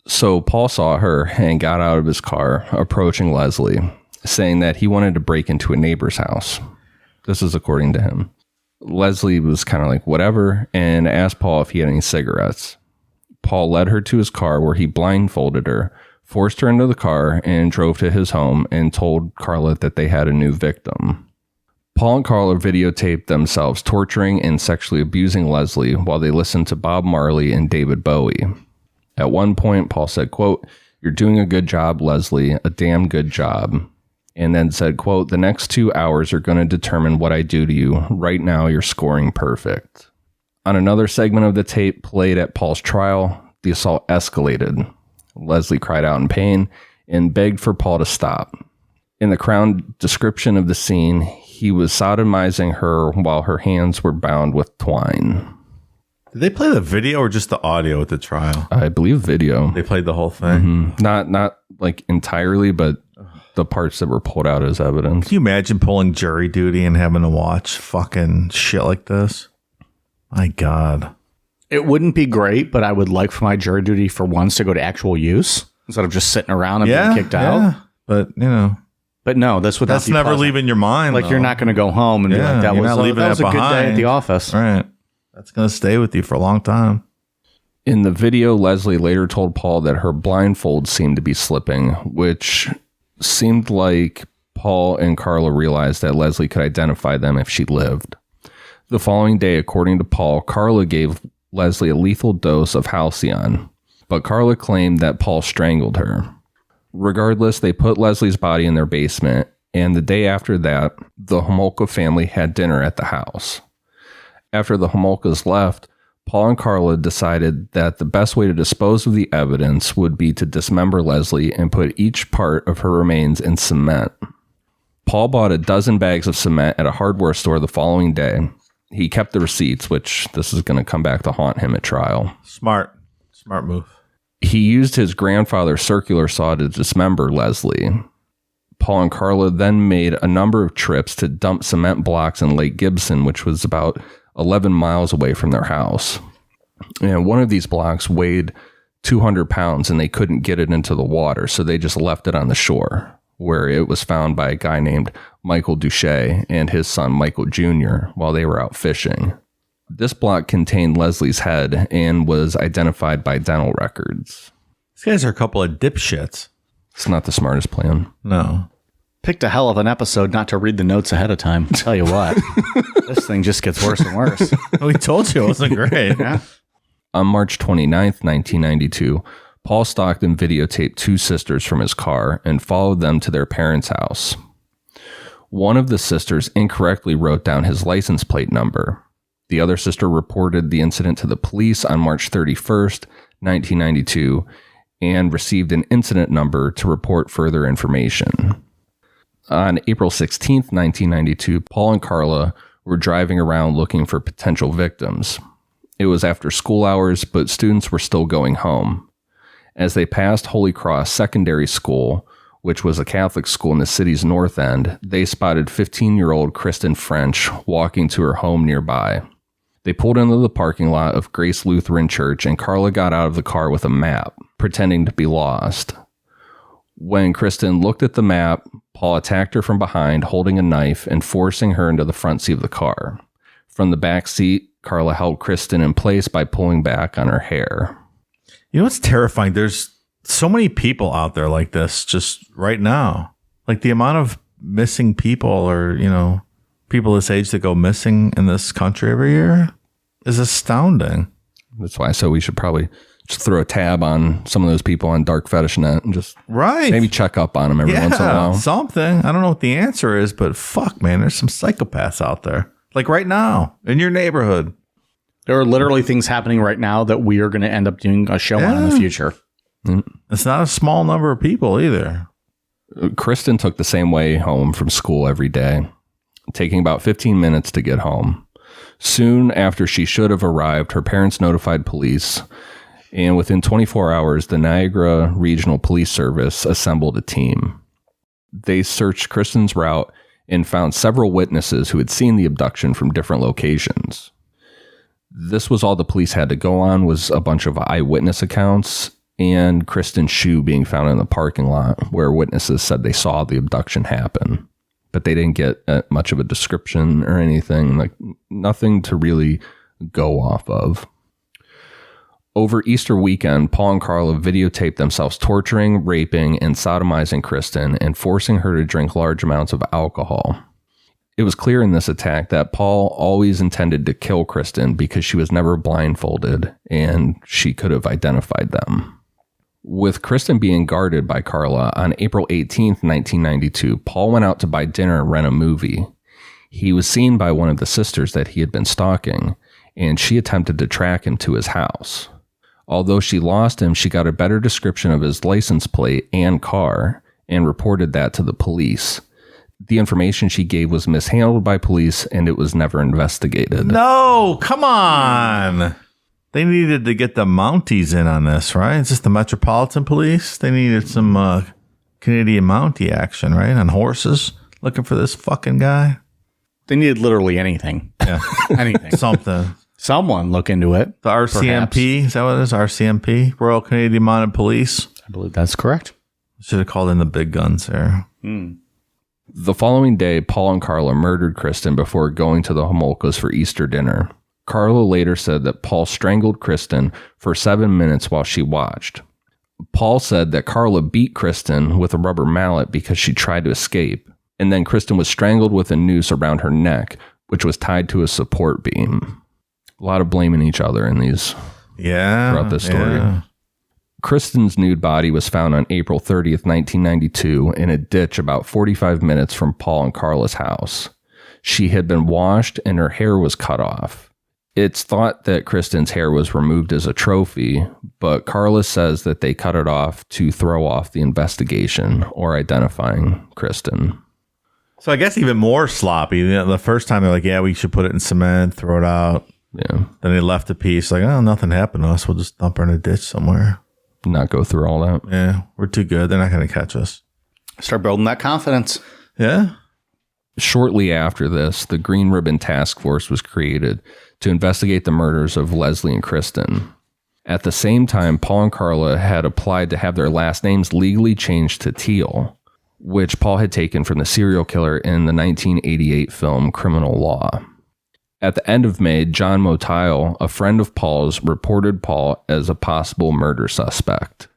So Paul saw her and got out of his car, approaching Leslie, saying that he wanted to break into a neighbor's house. This is according to him. Leslie was kind of like, whatever, and asked Paul if he had any cigarettes. Paul led her to his car where he blindfolded her, forced her into the car, and drove to his home and told Karla that they had a new victim. Paul and Karla videotaped themselves torturing and sexually abusing Leslie while they listened to Bob Marley and David Bowie. At one point, Paul said, quote, "You're doing a good job, Leslie, a damn good job." And then said, quote, "The next 2 hours are going to determine what I do to you. Right now, you're scoring perfect." On another segment of the tape played at Paul's trial, the assault escalated. Leslie cried out in pain and begged for Paul to stop. In the Crown description of the scene, he was sodomizing her while her hands were bound with twine. Did they play the video or just the audio at the trial? I believe video. They played the whole thing. Not like entirely, but the parts that were pulled out as evidence. Can you imagine pulling jury duty and having to watch fucking shit like this? My God. It wouldn't be great, but I would like for my jury duty for once to go to actual use instead of just sitting around and being kicked out. But, you know, But no, this would that's not be never pleasant. leaving your mind. Like though. you're not going to go home and be Yeah, like, that you're was, not leaving that was a that good day at behind. the office. Right. That's going to stay with you for a long time. In the video, Leslie later told Paul that her blindfold seemed to be slipping, which seemed like Paul and Karla realized that Leslie could identify them if she lived. The following day, according to Paul, Karla gave Leslie a lethal dose of Halcyon, but Karla claimed that Paul strangled her. Regardless, they put Leslie's body in their basement, and the day after that, the Homolka family had dinner at the house. After the Homolkas left, Paul and Karla decided that the best way to dispose of the evidence would be to dismember Leslie and put each part of her remains in cement. Paul bought a dozen bags of cement at a hardware store the following day. He kept the receipts, which this is going to come back to haunt him at trial. Smart move. He used his grandfather's circular saw to dismember Leslie. Paul and Karla then made a number of trips to dump cement blocks in Lake Gibson, which was about 11 miles away from their house. And one of these blocks weighed 200 pounds and they couldn't get it into the water, so they just left it on the shore, where it was found by a guy named Michael Duche and his son Michael Jr. while they were out fishing. This block contained Leslie's head and was identified by dental records. These guys are a couple of dipshits. It's not the smartest plan. No. Picked a hell of an episode not to read the notes ahead of time. Tell you what. This thing just gets worse and worse. We told you it wasn't great. Yeah. On March 29th, 1992, Paul Stockton videotaped two sisters from his car and followed them to their parents' house. One of the sisters incorrectly wrote down his license plate number. The other sister reported the incident to the police on March 31st, 1992, and received an incident number to report further information. On April 16th, 1992, Paul and Karla were driving around looking for potential victims. It was after school hours, but students were still going home. As they passed Holy Cross Secondary School, which was a Catholic school in the city's north end, they spotted 15-year-old Kristen French walking to her home nearby. They pulled into the parking lot of Grace Lutheran Church, and Karla got out of the car with a map, pretending to be lost. When Kristen looked at the map, Paul attacked her from behind, holding a knife and forcing her into the front seat of the car. From the back seat, Karla held Kristen in place by pulling back on her hair. You know what's terrifying? There's so many people out there like this just right now. Like the amount of missing people or, people this age that go missing in this country every year is astounding. That's why I said we should probably just throw a tab on some of those people on Dark Fetish Net and just maybe check up on them every once in a while. Something. I don't know what the answer is, but fuck, man, there's some psychopaths out there. Like right now in your neighborhood. There are literally things happening right now that we are going to end up doing a show on in the future. It's not a small number of people either. Kristen took the same way home from school every day, taking about 15 minutes to get home. Soon after she should have arrived, her parents notified police, and within 24 hours, the Niagara Regional Police Service assembled a team. They searched Kristen's route and found several witnesses who had seen the abduction from different locations. This was all the police had to go on, was a bunch of eyewitness accounts and Kristen's shoe being found in the parking lot where witnesses said they saw the abduction happen. But they didn't get much of a description or anything, like nothing to really go off of. Over Easter weekend, Paul and Karla videotaped themselves torturing, raping, and sodomizing Kristen and forcing her to drink large amounts of alcohol. It was clear in this attack that Paul always intended to kill Kristen because she was never blindfolded and she could have identified them. With Kristen being guarded by Karla, on April 18th, 1992, Paul went out to buy dinner and rent a movie. He was seen by one of the sisters that he had been stalking, and she attempted to track him to his house. Although she lost him, she got a better description of his license plate and car and reported that to the police. The information she gave was mishandled by police and it was never investigated. No, come on. They needed to get the Mounties in on this, right? It's just the Metropolitan Police. They needed some Canadian Mountie action, right? On horses, looking for this fucking guy. They needed literally anything. Yeah. Anything. Something. Someone look into it. The RCMP, perhaps. Is that what it is? RCMP, Royal Canadian Mounted Police. I believe that's correct. Should have called in the big guns there. The following day, Paul and Karla murdered Kristen before going to the Homolkas for Easter dinner. Karla later said that Paul strangled Kristen for 7 minutes while she watched. Paul said that Karla beat Kristen with a rubber mallet because she tried to escape, and then Kristen was strangled with a noose around her neck, which was tied to a support beam. A lot of blaming each other in these throughout this story. Yeah. Kristen's nude body was found on April 30th, 1992, in a ditch about 45 minutes from Paul and Karla's house. She had been washed and her hair was cut off. It's thought that Kristen's hair was removed as a trophy, but Karla says that they cut it off to throw off the investigation or identifying Kristen. So I guess even more sloppy. The first time they're like, yeah, we should put it in cement, throw it out. Yeah. Then they left a piece like, oh, nothing happened to us. We'll just dump her in a ditch somewhere. Not go through all that. Yeah, we're too good. They're not going to catch us. Start building that confidence. Yeah. Shortly after this, the Green Ribbon Task Force was created to investigate the murders of Leslie and Kristen. At the same time, Paul and Karla had applied to have their last names legally changed to Teal, which Paul had taken from the serial killer in the 1988 film Criminal Law. At the end of May, John Motile, a friend of Paul's, reported Paul as a possible murder suspect.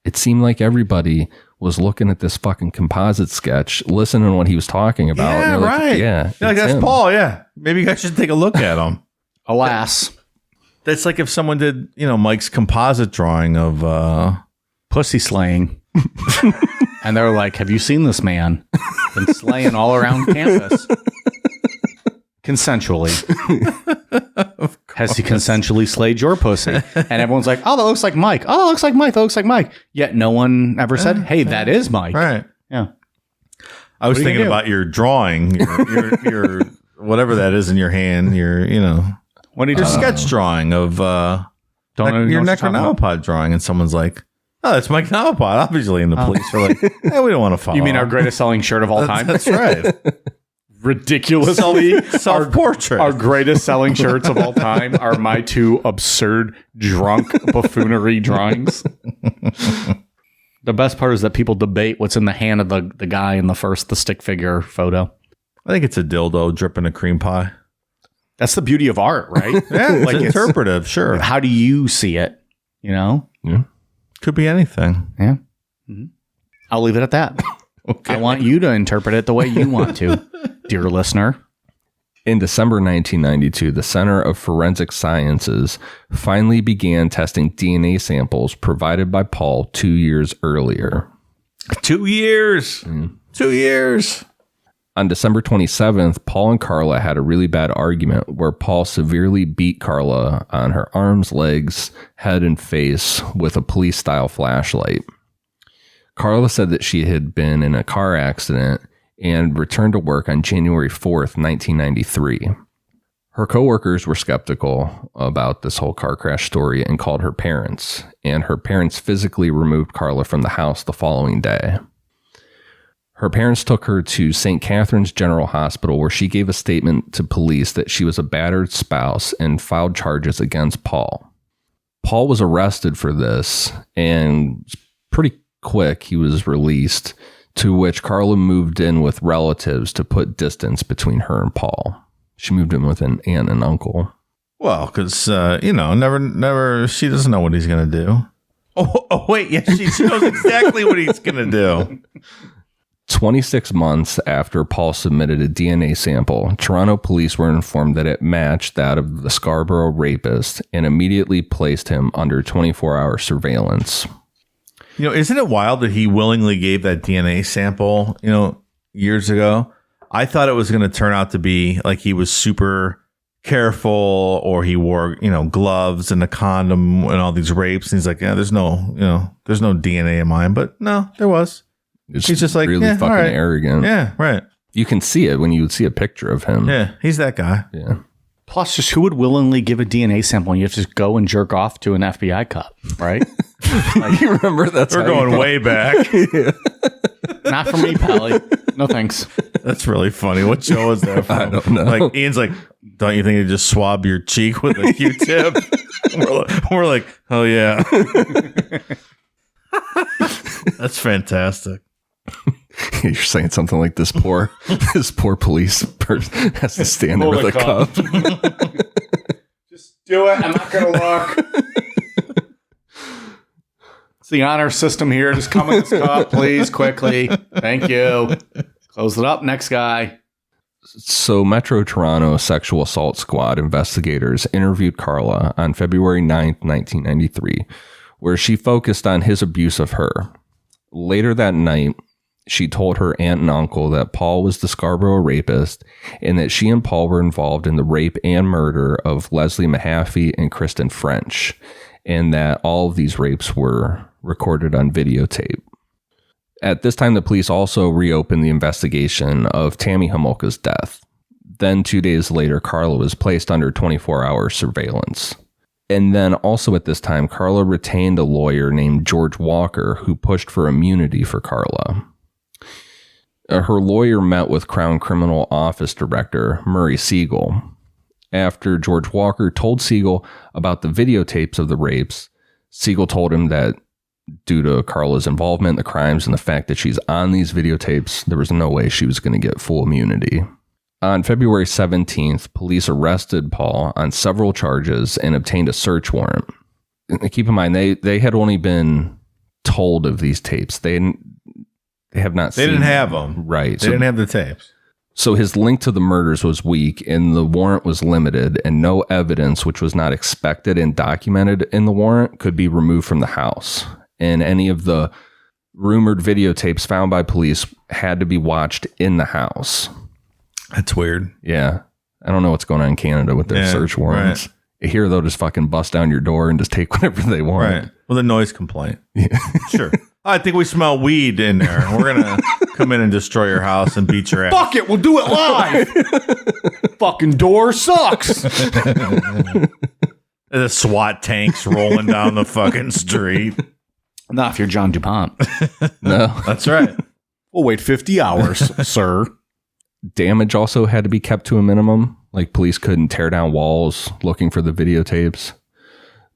It seemed like everybody was looking at this fucking composite sketch, listening to what he was talking about. Yeah, and you're like, right. Yeah. You're like, that's him. Paul. Yeah. Maybe you guys should take a look at him. Alas, That's like if someone did, Mike's composite drawing of pussy slaying. And they're like, have you seen this man? Been slaying all around campus. Consensually. Has he consensually slayed your pussy? And everyone's like, oh, that looks like Mike. Oh, that looks like Mike. That looks like Mike. Yet no one ever said, hey, that is Mike. right. Yeah. I was What are you thinking gonna do? about your drawing, your whatever that is in your hand, What do you your do? sketch drawing of Don't know your what you're talking about. Necronomipod drawing, and someone's like, "Oh, that's Mike Necronomipod." Obviously, and the police are like, "Hey, we don't want to follow." You mean our him." greatest selling shirt of all time? That's right. Ridiculously, Self-portrait. our greatest selling shirts of all time are my two absurd, drunk buffoonery drawings. The best part is that people debate what's in the hand of the guy in the stick figure photo. I think it's a dildo dripping a cream pie. That's the beauty of art, right? Yeah, it's Like, interpretive. Sure, How do you see it? could be anything. Yeah. I'll leave it at that. Okay. I want you to interpret it the way you want to, dear listener. In December 1992, the Center of Forensic Sciences finally began testing DNA samples provided by Paul 2 years earlier. 2 years. 2 years. On December 27th, Paul and Karla had a really bad argument where Paul severely beat Karla on her arms, legs, head, and face with a police-style flashlight. Karla said that she had been in a car accident and returned to work on January 4th, 1993. Her coworkers were skeptical about this whole car crash story and called her parents, and her parents physically removed Karla from the house the following day. Her parents took her to St. Catherine's General Hospital, where she gave a statement to police that she was a battered spouse and filed charges against Paul. Paul was arrested for this, and pretty quick he was released, to which Karla moved in with relatives to put distance between her and Paul. She moved in with an aunt and uncle. Well, because never. She doesn't know what he's gonna do. Oh wait, yeah, she knows exactly what he's gonna do. 26 months after Paul submitted a DNA sample, Toronto police were informed that it matched that of the Scarborough rapist and immediately placed him under 24-hour surveillance. Isn't it wild that he willingly gave that DNA sample, years ago? I thought it was going to turn out to be like he was super careful, or he wore, gloves and a condom and all these rapes. And he's like, yeah, there's no DNA in mine. But no, there was. He's just like, really yeah, fucking all right. arrogant. Yeah, right. You can see it when you would see a picture of him. Yeah, he's that guy. Yeah. Plus, just who would willingly give a DNA sample and you have to just go and jerk off to an FBI cop, right? You remember that's We're going way back. Not for me, Pally. No thanks. That's really funny. What show is that from? I don't know. Like, Ian's like, don't you think you just swab your cheek with a Q-tip? we're like, oh yeah. That's fantastic. You're saying something like this poor police person has to stand there with a cup. Just do it. I'm not going to look. It's the honor system here. Just come in this cup, please, quickly. Thank you. Close it up. Next guy. So Metro Toronto Sexual Assault Squad investigators interviewed Karla on February 9th, 1993, where she focused on his abuse of her. Later that night, she told her aunt and uncle that Paul was the Scarborough rapist and that she and Paul were involved in the rape and murder of Leslie Mahaffey and Kristen French, and that all of these rapes were recorded on videotape. At this time, the police also reopened the investigation of Tammy Homolka's death. Then 2 days later, Karla was placed under 24-hour surveillance. And then also at this time, Karla retained a lawyer named George Walker who pushed for immunity for Karla. Her lawyer met with Crown Criminal Office Director Murray Siegel. After George Walker told Siegel about the videotapes of the rapes, Siegel told him that due to Karla's involvement in the crimes and the fact that she's on these videotapes, there was no way she was going to get full immunity. On February 17th, police arrested Paul on several charges and obtained a search warrant. And keep in mind, they had only been told of these tapes. They They have not They seen didn't have them. Right. They didn't have the tapes. So his link to the murders was weak and the warrant was limited, and no evidence which was not expected and documented in the warrant could be removed from the house. And any of the rumored videotapes found by police had to be watched in the house. That's weird. Yeah. I don't know what's going on in Canada with their search warrants. Right. Here, they'll just fucking bust down your door and just take whatever they want. Right. Well, the noise complaint. Yeah. Sure. I think we smell weed in there. We're going to come in and destroy your house and beat your ass. Fuck it, we'll do it live. Fucking door sucks. The SWAT tanks rolling down the fucking street. Not if you're John DuPont. No. That's right. We'll wait 50 hours, sir. Damage also had to be kept to a minimum. Like police couldn't tear down walls looking for the videotapes.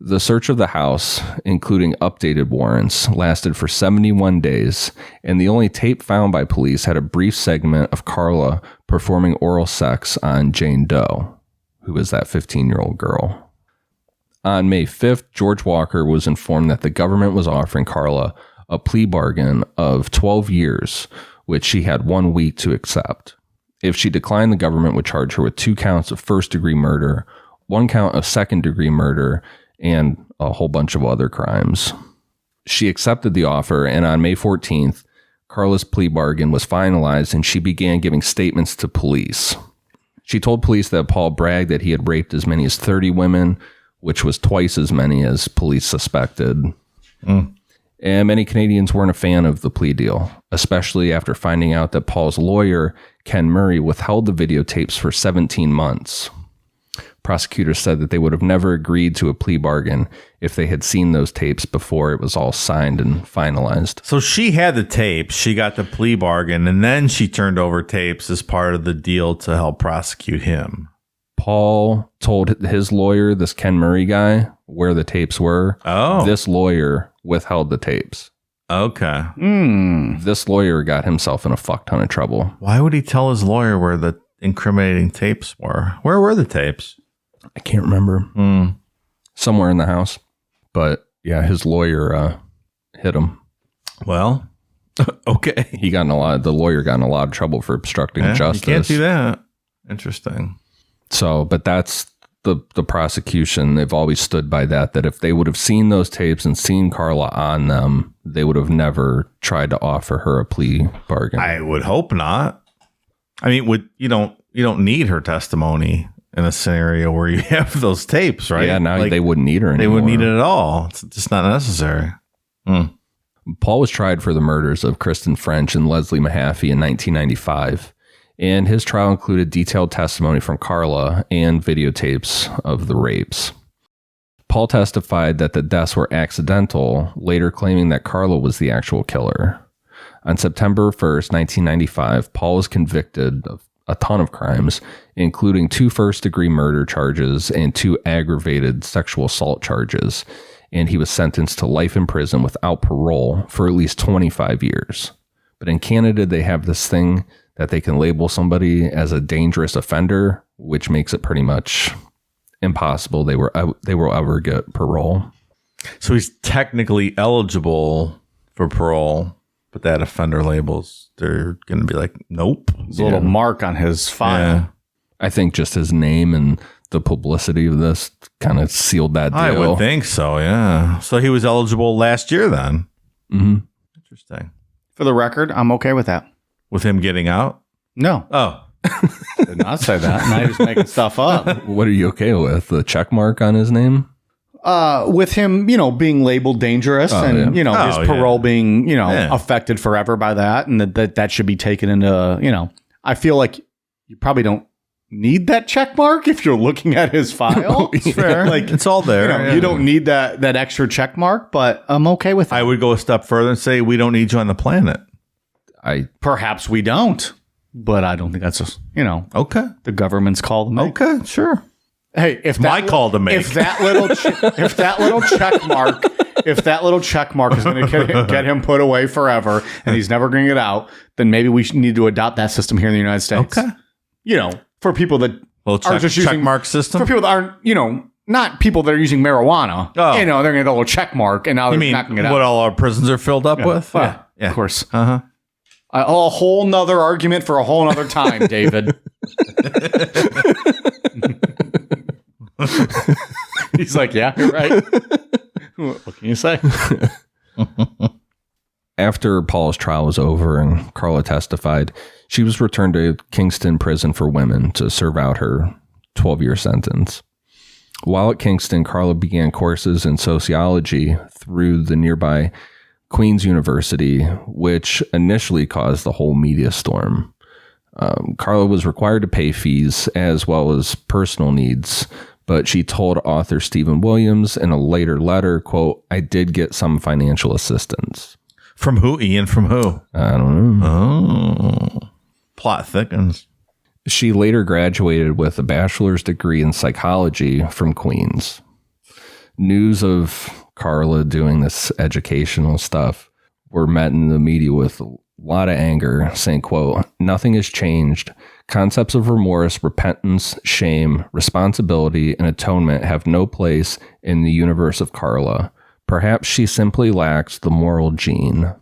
The search of the house, including updated warrants, lasted for 71 days, and the only tape found by police had a brief segment of Karla performing oral sex on Jane Doe, who was that 15-year-old girl. On May 5th, George Walker was informed that the government was offering Karla a plea bargain of 12 years, which she had 1 week to accept. If she declined, the government would charge her with 2 counts of first-degree murder, 1 count of second-degree murder, and a whole bunch of other crimes. She accepted the offer, and on May 14th, Karla's plea bargain was finalized, and she began giving statements to police. She told police that Paul bragged that he had raped as many as 30 women, which was twice as many as police suspected. And many Canadians weren't a fan of the plea deal, especially after finding out that Paul's lawyer, Ken Murray, withheld the videotapes for 17 months. Prosecutors said that they would have never agreed to a plea bargain if they had seen those tapes before it was all signed and finalized. So she had the tapes, she got the plea bargain, and then she turned over tapes as part of the deal to help prosecute him. Paul told his lawyer, this Ken Murray guy, where the tapes were. Oh. This lawyer withheld the tapes. Okay. This lawyer got himself in a fuck ton of trouble. Why would he tell his lawyer where the incriminating tapes were? Where were the tapes? I can't remember. Somewhere in the house. But yeah, his lawyer hit him. Well, okay. The lawyer got in a lot of trouble for obstructing justice. You can't do that. Interesting. So, but that's the prosecution. They've always stood by that if they would have seen those tapes and seen Karla on them, they would have never tried to offer her a plea bargain. I would hope not. I mean, you don't need her testimony in a scenario where you have those tapes, right? Yeah, now they wouldn't need her anymore. They wouldn't need it at all. It's just not necessary. Paul was tried for the murders of Kristen French and Leslie Mahaffey in 1995, and his trial included detailed testimony from Karla and videotapes of the rapes. Paul testified that the deaths were accidental, later claiming that Karla was the actual killer. On September 1st, 1995, Paul was convicted of a ton of crimes, including 2 first-degree murder charges and 2 aggravated sexual assault charges, and he was sentenced to life in prison without parole for at least 25 years. But in Canada, they have this thing that they can label somebody as a dangerous offender, which makes it pretty much impossible they will ever get parole. So he's technically eligible for parole, but that offender labels, they're going to be like, nope. There's a little mark on his file. Yeah. I think just his name and the publicity of this kind of sealed that deal. I would think so, yeah. So he was eligible last year then. Interesting. For the record, I'm okay with that. With him getting out? No. Oh. Did not say that. Now you're just making stuff up. What are you okay with? The check mark on his name? With him, being labeled dangerous and, his parole being, affected forever by that. And that should be taken into, I feel like you probably don't need that check mark if you're looking at his file. It's fair. Like, it's all there. You don't need that extra check mark, but I'm okay with it. I would go a step further and say we don't need you on the planet. Perhaps we don't, but I don't think that's Okay. the government's call to make. Okay, sure. Hey, if My call to make. If that little check mark is going to get him put away forever, and he's never going to get out, then maybe we need to adopt that system here in the United States. Okay. For people that Well, are just check using mark system. for people that aren't, not people that are using marijuana. Oh. They're going to get a little check mark, and now You they're mean not going to get what out. all our prisons are filled up with? Well, of course. Uh-huh. A whole nother argument for a whole nother time, David. He's like, yeah, you're right. What can you say? After Paul's trial was over and Karla testified, she was returned to Kingston Prison for Women to serve out her 12-year sentence. While at Kingston, Karla began courses in sociology through the nearby Queen's University, which initially caused the whole media storm. Karla was required to pay fees as well as personal needs, but she told author Stephen Williams in a later letter, quote, "I did get some financial assistance." From who, Ian? From who? I don't know. Oh. Plot thickens. She later graduated with a bachelor's degree in psychology from Queen's. News of Karla doing this educational stuff were met in the media with a lot of anger, saying, quote, "Nothing has changed. Concepts of remorse, repentance, shame, responsibility, and atonement have no place in the universe of Karla. Perhaps she simply lacks the moral gene."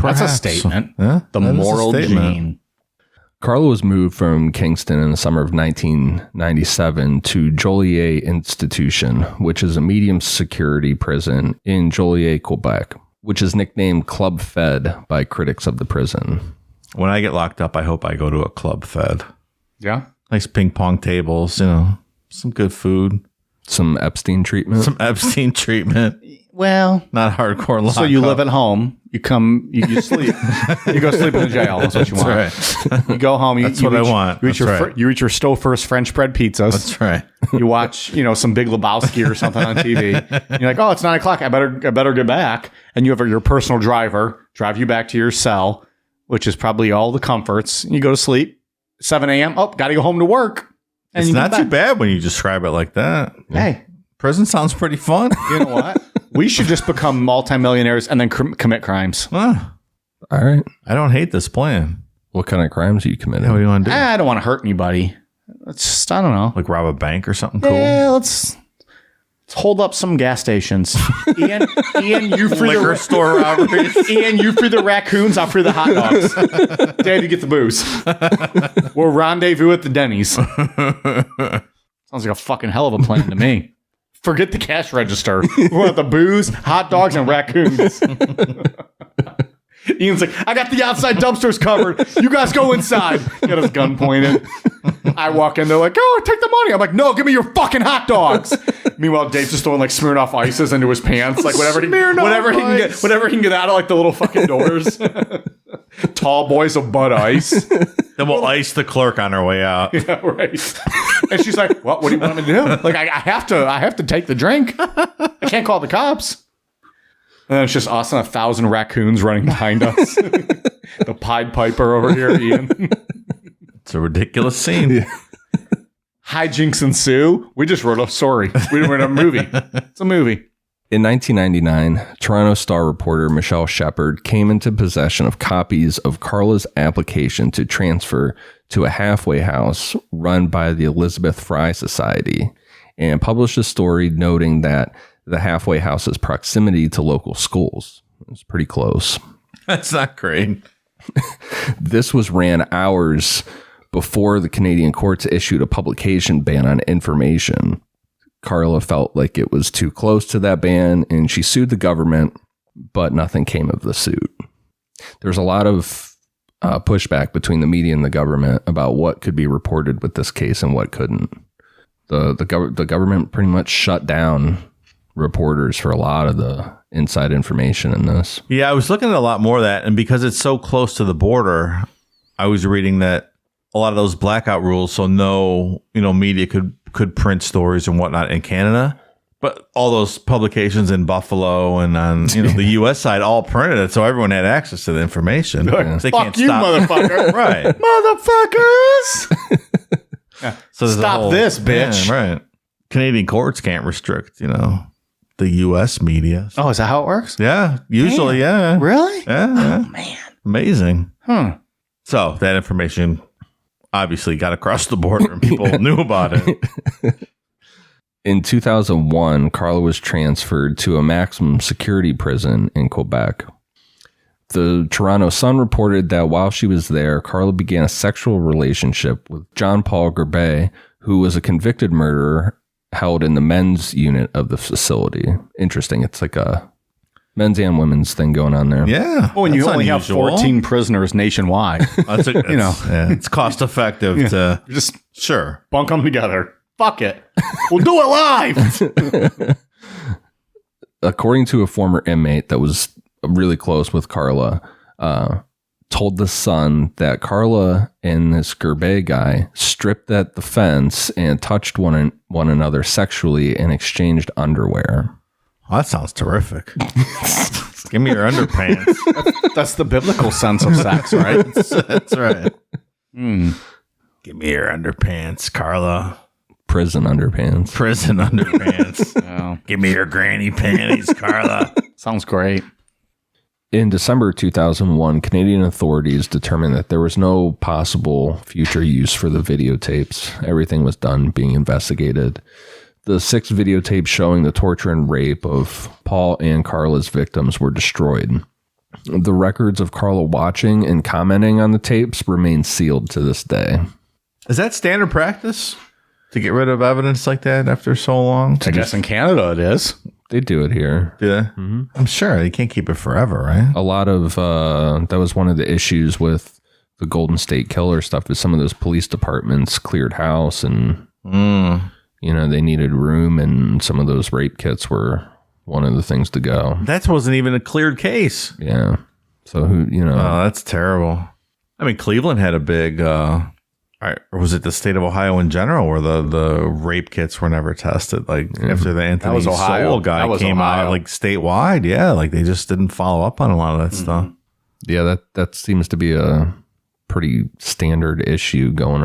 That's a statement. Yeah, The that is a moral statement. gene. Karla was moved from Kingston in the summer of 1997 to Joliet Institution, which is a medium security prison in Joliet, Quebec, which is nicknamed Club Fed by critics of the prison. When I get locked up, I hope I go to a club fed. Yeah. Nice ping pong tables, some good food, Some Epstein treatment. some Epstein treatment, Well, not hardcore lockup. so you live at home. You come, you sleep. You go sleep in the jail. That's what you want. That's right. You go home. That's what I want. You eat, That's right. you eat your Stowe First French bread pizzas. That's right. You watch, some Big Lebowski or something on TV. And you're like, oh, it's 9 o'clock. I better get back. And you have your personal driver drive you back to your cell, which is probably all the comforts. You go to sleep. 7 a.m. Oh, got to go home to work. And It's you not come too back. bad when you describe it like that. Hey, Prison sounds pretty fun. you know what? We should just become multimillionaires and then commit crimes. Huh. All right. I don't hate this plan. What kind of crimes are you committing? What do you want to do? I don't want to hurt anybody. Let's just, I don't know. Like rob a bank or something cool? Yeah, let's hold up some gas stations. Ian, you free Liquor the store robberies. Ian, you free the raccoons. I'll free the hot dogs. Dave, you get the booze. We'll rendezvous at the Denny's. Sounds like a fucking hell of a plan to me. Forget the cash register. We want the booze, hot dogs, and raccoons. Ian's like, I got the outside dumpsters covered. You guys go inside. Got his gun pointed. I walk in. They're like, oh, take the money. I'm like, no, give me your fucking hot dogs. Meanwhile, Dave's just throwing like Smirnoff ices into his pants, like whatever he can get out of like the little fucking doors. Tall boys of Bud Ice. Then we'll ice the clerk on our way out. Yeah, right. And she's like, what do you want me to do? Like, I have to take the drink. I can't call the cops. And then it's just us and 1,000 raccoons running behind us. The Pied Piper over here, Ian. It's a ridiculous scene. Hijinks ensue. We just wrote a story. We wrote a movie. It's a movie. In 1999, Toronto Star reporter Michelle Shepard came into possession of copies of Karla's application to transfer to a halfway house run by the Elizabeth Fry Society and published a story noting that the halfway house's proximity to local schools was pretty close. That's not great. This was ran hours before the Canadian courts issued a publication ban on information. Karla felt like it was too close to that ban, and she sued the government, but nothing came of the suit. There's a lot of pushback between the media and the government about what could be reported with this case and what couldn't. The government pretty much shut down reporters for a lot of the inside information in this. Yeah, I was looking at a lot more of that, and because it's so close to the border, I was reading that a lot of those blackout rules, so no, media could print stories and whatnot in Canada, but all those publications in Buffalo and on the U.S. side all printed it, so everyone had access to the information. They Fuck you, motherfucker. Right? Motherfuckers. So there's a Stop this, bitch. Yeah, right? Canadian courts can't restrict, the U.S. media. Oh, is that how it works? Yeah, usually, yeah. Really? Yeah, Oh, man. amazing. Hmm. So that information obviously got across the border and people knew about it. In 2001, Karla was transferred to a maximum security prison in Quebec. The Toronto Sun reported that while she was there, Karla began a sexual relationship with John Paul Gerbet, who was a convicted murderer held in the men's unit of the facility. Interesting. It's like a men's and women's thing going on there. Yeah. Well, and you that's only unusual. have 14 prisoners nationwide. It's cost effective to Just sure. bunk them together. Fuck it. We'll do it live. According to a former inmate that was really close with Karla, told the Sun that Karla and this Gerbet guy stripped at the fence and touched one another sexually and exchanged underwear. Well, that sounds terrific. Give me your underpants. That's the biblical sense of sex, right? That's right. Give me your underpants, Karla. Prison underpants. Prison underpants. Oh, Give me your granny panties, Karla. sounds great. In December 2001, Canadian authorities determined that there was no possible future use for the videotapes. Everything was done being investigated. The 6 videotapes showing the torture and rape of Paul and Karla's victims were destroyed. The records of Karla watching and commenting on the tapes remain sealed to this day. Is that standard practice to get rid of evidence like that after so long? I guess in Canada it is. They do it here. Yeah, I'm sure you can't keep it forever, right? A lot of that was one of the issues with the Golden State Killer stuff. Is some of those police departments cleared house and they needed room, and some of those rape kits were one of the things to go. That wasn't even a cleared case. Yeah. So Oh, that's terrible. I mean, Cleveland had a big, or was it the state of Ohio in general, where the rape kits were never tested? Like after the Anthony was Ohio. Sowell guy That was came Ohio. out, like statewide, yeah, like they just didn't follow up on a lot of that stuff. yeah, that seems to be a pretty standard issue going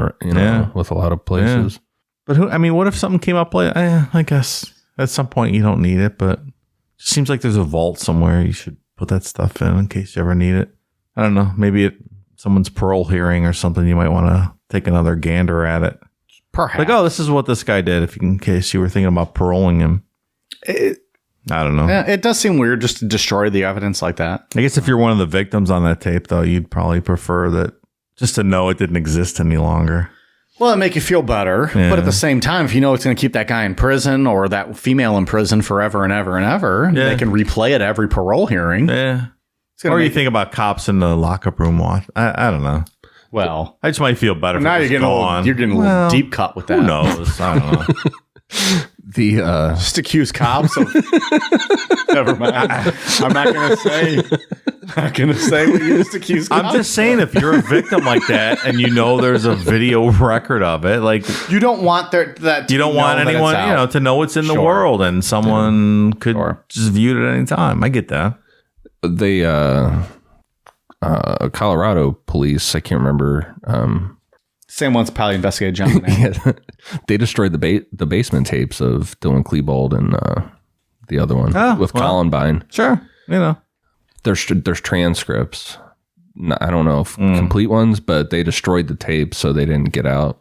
with a lot of places. But what if something came up like, I guess at some point you don't need it, but it just seems like there's a vault somewhere you should put that stuff in case you ever need it. I don't know. Maybe someone's parole hearing or something, you might want to take another gander at it. Perhaps. Like, oh, this is what this guy did, in case you were thinking about paroling him. I don't know. Yeah, it does seem weird just to destroy the evidence like that. I guess if you're one of the victims on that tape, though, you'd probably prefer that just to know it didn't exist any longer. Well, it make you feel better, Yeah. but at the same time, if you know it's going to keep that guy in prison or that female in prison forever and ever and ever, Yeah. they can replay it every parole hearing. Yeah. It's gonna Or you make- think about cops in the lockup room watch. I don't know. Well, I just might feel better if now it you're was getting gone. you're getting a little deep cut with that. Who knows? I don't know. The Just accuse cops of. Never mind. I'm not going to say. Not going to say what you just accuse cops. I'm just saying, if you're a victim like that and you know there's a video record of it, like You don't want that. you don't want anyone, to know it's in the Sure. world, and someone could Sure. just view it at any time. I get that. Colorado police, I can't remember. Same ones probably investigated John. They destroyed the basement tapes of Dylan Klebold and the other one Oh, with well. Columbine. Sure, There's transcripts. I don't know if complete ones, but they destroyed the tapes so they didn't get out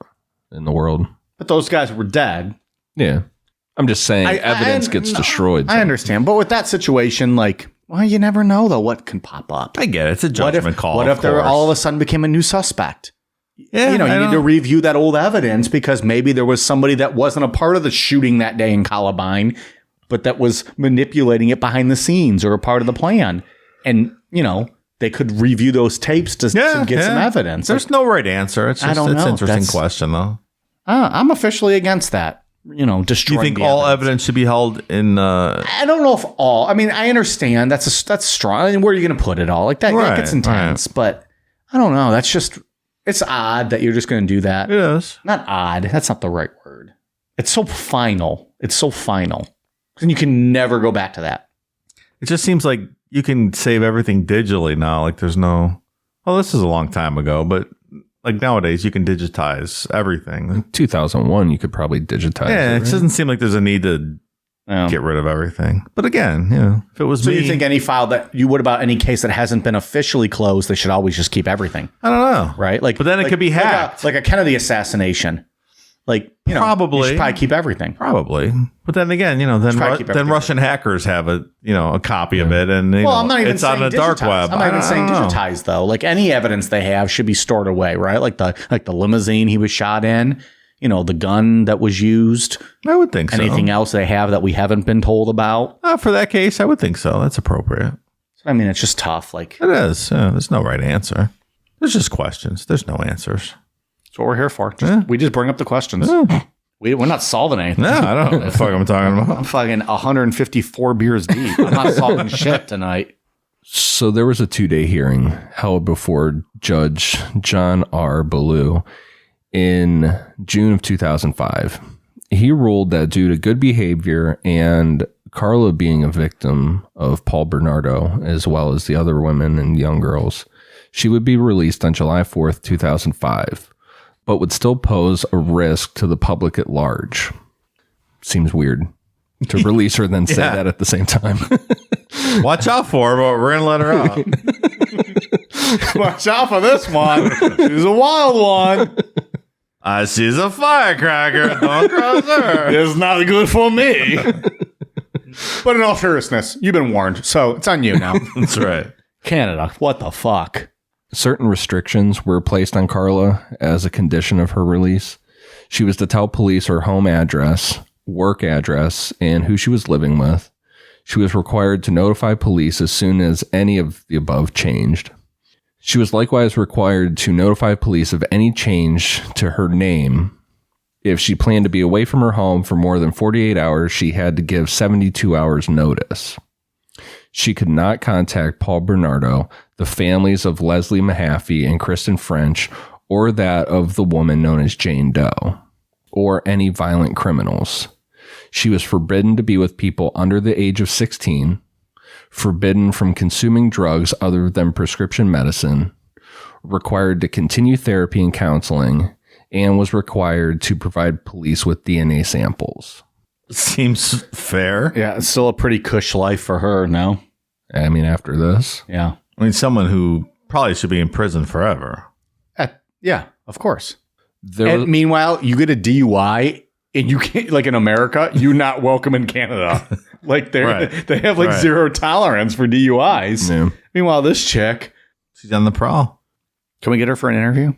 in the world. But those guys were dead. Yeah, I'm just saying evidence gets destroyed. I understand, but with that situation, well, you never know though what can pop up. I get it. It's a judgment call. What if there all of a sudden became a new suspect? Yeah, You I need know. to review that old evidence because maybe there was somebody that wasn't a part of the shooting that day in Columbine, but that was manipulating it behind the scenes or a part of the plan. And, they could review those tapes to get some evidence. There's no right answer. It's just I don't it's an know. interesting That's- question, though. I'm officially against that. Do you Destroying think the all evidence should be held in? I don't know if all. I mean, I understand that's strong. I mean, where are you going to put it all? That Right, gets intense, but I don't know. That's just it's odd that you're just going to do that. It is. Not odd. That's not the right word. It's so final. It's so final, and you can never go back to that. It just seems like you can save everything digitally now. Like there's no. Well, this is a long time ago, but like nowadays you can digitize everything. 2001, you could probably digitize. Yeah, it it, right? doesn't seem like there's a need to get rid of everything. But again, if it was So me, you think any file that you would about any case that hasn't been officially closed, they should always just keep everything, I don't know, right? But then it could be hacked. like a Kennedy assassination. Like, you know, Probably. you should probably keep everything. Probably. But then again, you know, then Russian hackers have a copy of it, and I'm not even it's saying on the dark digitized. web. I'm not even saying I don't know. digitized though. Like any evidence they have should be stored away, right? Like the limousine he was shot in, you know, the gun that was used. I would think so. Anything else they have that we haven't been told about? For that case, I would think so. That's appropriate. I mean, it's just tough. Like It is. There's no right answer. There's just questions. There's no answers. that's what we're here for. We just bring up the questions. Yeah. We're not solving anything. No, I don't know what the fuck I'm talking about. I'm fucking 154 beers deep. I'm not solving shit tonight. So there was a 2-day hearing held before Judge John R. Ballou in June of 2005. He ruled that due to good behavior and Karla being a victim of Paul Bernardo, as well as the other women and young girls, she would be released on July 4th, 2005, but would still pose a risk to the public at large. Seems weird to release her then say that at the same time. Watch out for her, but we're going to let her out. Watch out for this one. She's a wild one. She's a firecracker. Don't cross her. It's not good for me. But in all seriousness, you've been warned, so it's on you now. That's right. Canada, what the fuck? Certain restrictions were placed on Karla as a condition of her release. She was to tell police her home address, work address, and who she was living with. She was required to notify police as soon as any of the above changed. She was likewise required to notify police of any change to her name. If she planned to be away from her home for more than 48 hours, she had to give 72 hours notice. She could not contact Paul Bernardo, the families of Leslie Mahaffey and Kristen French, or that of the woman known as Jane Doe, or any violent criminals. She was forbidden to be with people under the age of 16, forbidden from consuming drugs other than prescription medicine, required to continue therapy and counseling, and was required to provide police with DNA samples. Seems fair. Yeah, it's still a pretty cush life for her now. I mean, after this. Yeah. I mean, someone who probably should be in prison forever. Yeah, of course. There was, Meanwhile, you get a DUI and you can't, like in America, you're not welcome in Canada. Like they have like zero tolerance for DUIs. Yeah. Meanwhile, this chick, She's on the prowl. can we get her for an interview?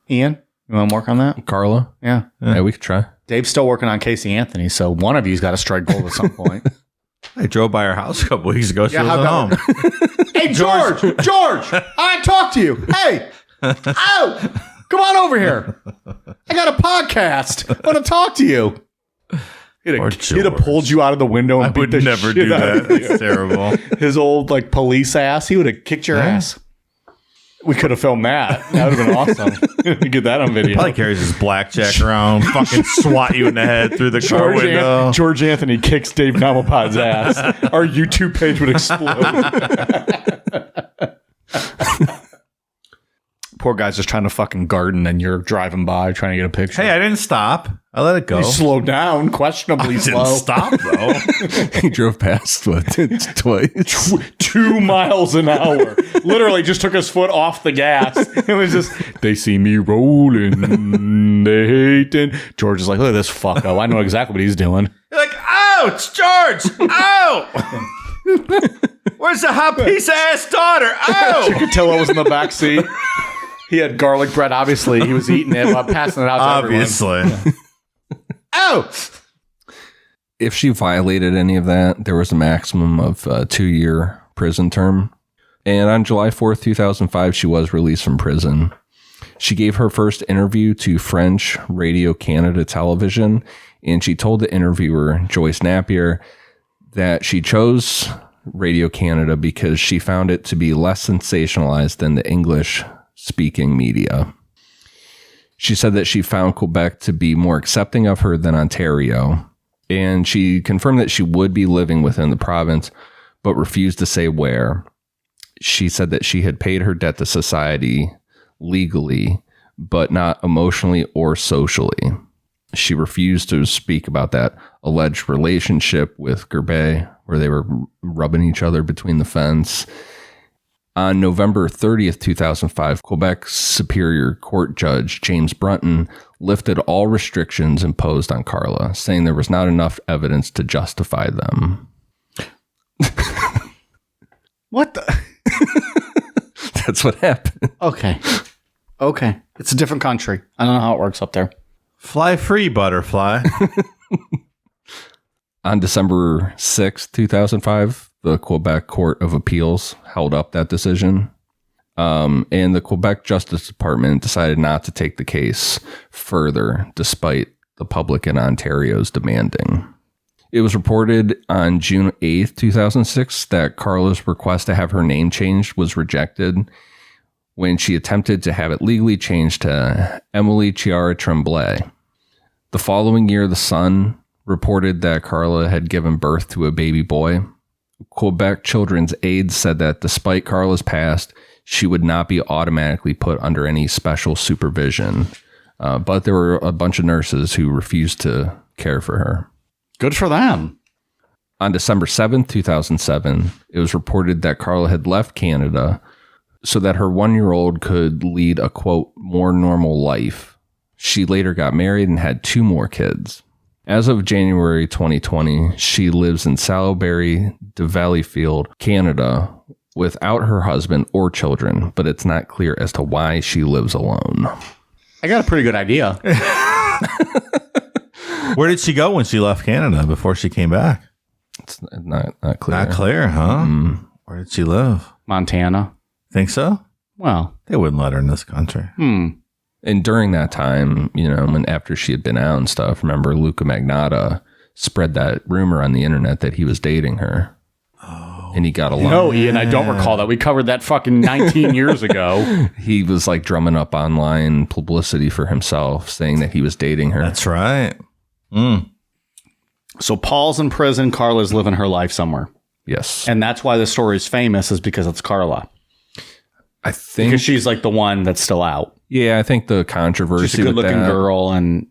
Ian, you want to work on that? Carla? Yeah. Yeah, we could try. Dave's still working on Casey Anthony, so one of you's got to strike gold at some point. I drove by her house a couple weeks ago. She Yeah, wasn't how home. Hey, George, I talk to you. Hey, come on over here. I got a podcast. I want to talk to you. He'd Poor have pulled you out of the window and I beat would the never shit do out that. of you. It's terrible. His old like police ass. He would have kicked your ass. We could have filmed that. That would have been awesome. Get that on video. Probably carries his blackjack around, fucking swat you in the head through the car window. George Anthony kicks Dave Namapod's ass. Our YouTube page would explode. Poor guy's just trying to fucking garden and you're driving by trying to get a picture. Hey, I didn't stop. I let it go. You slowed down, questionably I slow. didn't stop, though. He drove past twice. 2 miles an hour. Literally just took his foot off the gas. It was just, they see me rolling. They hating. George is like, look at this fucko. I know exactly what he's doing. You're like, ouch, George. Ow. Where's the hot piece of ass daughter? Ow. Chikatilo was in the back seat. He had garlic bread. Obviously, he was eating it while passing it out to Obviously. everyone. Ow! If she violated any of that, there was a maximum of a 2-year prison term. And on July 4th, 2005, she was released from prison. She gave her first interview to French Radio Canada Television, and she told the interviewer, Joyce Napier, that she chose Radio Canada because she found it to be less sensationalized than the English-speaking media. She said that she found Quebec to be more accepting of her than Ontario, and she confirmed that she would be living within the province, but refused to say where. She said that she had paid her debt to society legally, but not emotionally or socially. She refused to speak about that alleged relationship with Gerbet, where they were rubbing each other between the fence. On November 30th, 2005, Quebec's Superior Court Judge James Brunton lifted all restrictions imposed on Karla, saying there was not enough evidence to justify them. What the? That's what happened. Okay. It's a different country. I don't know how it works up there. Fly free, butterfly. On December 6, 2005, the Quebec Court of Appeals held up that decision. And the Quebec Justice Department decided not to take the case further, despite the public in Ontario's demanding. It was reported on June 8th, 2006, that Karla's request to have her name changed was rejected when she attempted to have it legally changed to Emily Chiara Tremblay. The following year, the Sun reported that Karla had given birth to a baby boy. Quebec Children's Aid said that despite Karla's past, she would not be automatically put under any special supervision. But there were a bunch of nurses who refused to care for her. Good for them. On December 7th, 2007, it was reported that Karla had left Canada so that her 1-year-old could lead a, quote, more normal life. She later got married and had 2 more kids. As of January 2020, she lives in Salisbury de Valleyfield, Canada, without her husband or children, but it's not clear as to why she lives alone. I got a pretty good idea. Where did she go when she left Canada before she came back? It's not clear. Not clear, huh? Where did she live? Montana. Think so? Well. They wouldn't let her in this country. And during that time, when after she had been out and stuff, remember Luca Magnotta spread that rumor on the internet that he was dating her. Oh. And he got a lot. No, Ian, I don't recall that. We covered that fucking 19 years ago. He was like drumming up online publicity for himself, saying that he was dating her. That's right. So Paul's in prison. Karla's living her life somewhere. Yes. And that's why the story is famous, is because it's Karla. I think Because she's like the one that's still out. Yeah, I think the controversy. She's a good-looking girl, and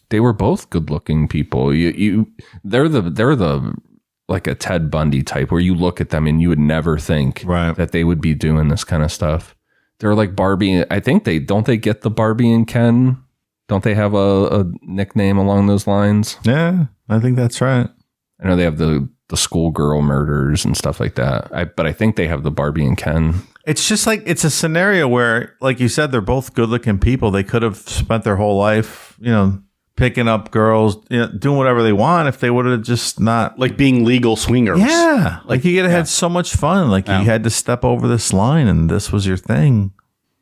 they were both good-looking people. They're the like a Ted Bundy type, where you look at them and you would never think that they would be doing this kind of stuff. They're like Barbie. I think they get the Barbie and Ken. Don't they have a nickname along those lines? Yeah, I think that's right. I know they have the schoolgirl murders and stuff like that. But I think they have the Barbie and Ken. It's just like, it's a scenario where, like you said, they're both good looking people. They could have spent their whole life, picking up girls, doing whatever they want if they would have just not. like being legal swingers. Yeah. Like you could have had so much fun. Like you had to step over this line and this was your thing.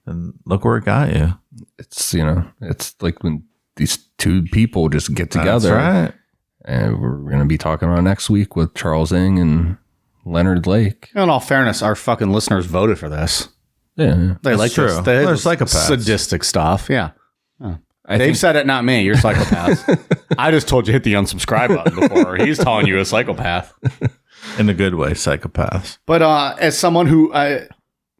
And look where it got you. It's, it's like when these two people just get together. That's right. And we're going to be talking about next week with Charles Ng and Leonard Lake. In all fairness, our fucking listeners voted for this. Yeah. They like true. this. They're psychopaths. Sadistic stuff. Yeah. I They've think said it, not me. You're psychopaths. I just told you hit the unsubscribe button before. He's telling you a psychopath. In a good way, psychopaths. But as someone who, I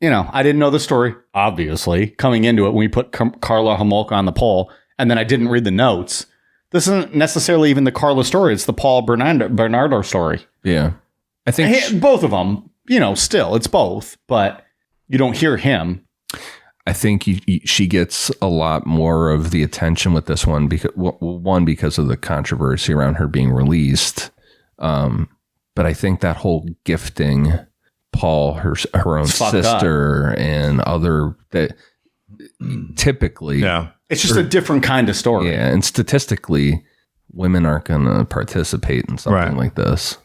didn't know the story, obviously, coming into it when we put Karla Homolka on the poll, and then I didn't read the notes. This isn't necessarily even the Karla story. It's the Paul Bernardo story. Yeah. I think both of them, still, it's both, but you don't hear him. I think she gets a lot more of the attention with this one because of the controversy around her being released. But I think that whole gifting Paul her own sister and other that typically, it's just a different kind of story. Yeah, and statistically, women aren't going to participate in something like this,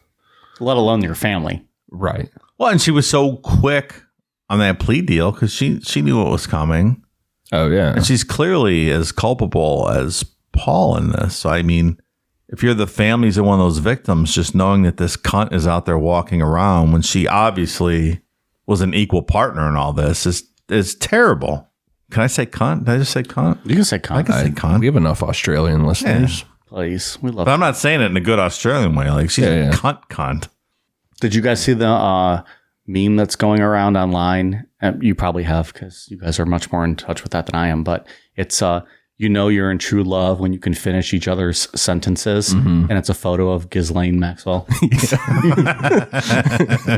let alone your family. Right. Well, and she was so quick on that plea deal because she knew what was coming. Oh, yeah. And she's clearly as culpable as Paul in this. So, I mean, if you're the families of one of those victims, just knowing that this cunt is out there walking around when she obviously was an equal partner in all this is terrible. Can I say cunt? Did I just say cunt? You can say cunt. I can say cunt. We have enough Australian listeners. Yeah. Please. We love But I'm not saying it in a good Australian way. Like, she's a cunt. Did you guys see the meme that's going around online? You probably have, because you guys are much more in touch with that than I am. But it's, you're in true love when you can finish each other's sentences. Mm-hmm. And it's a photo of Ghislaine Maxwell. Did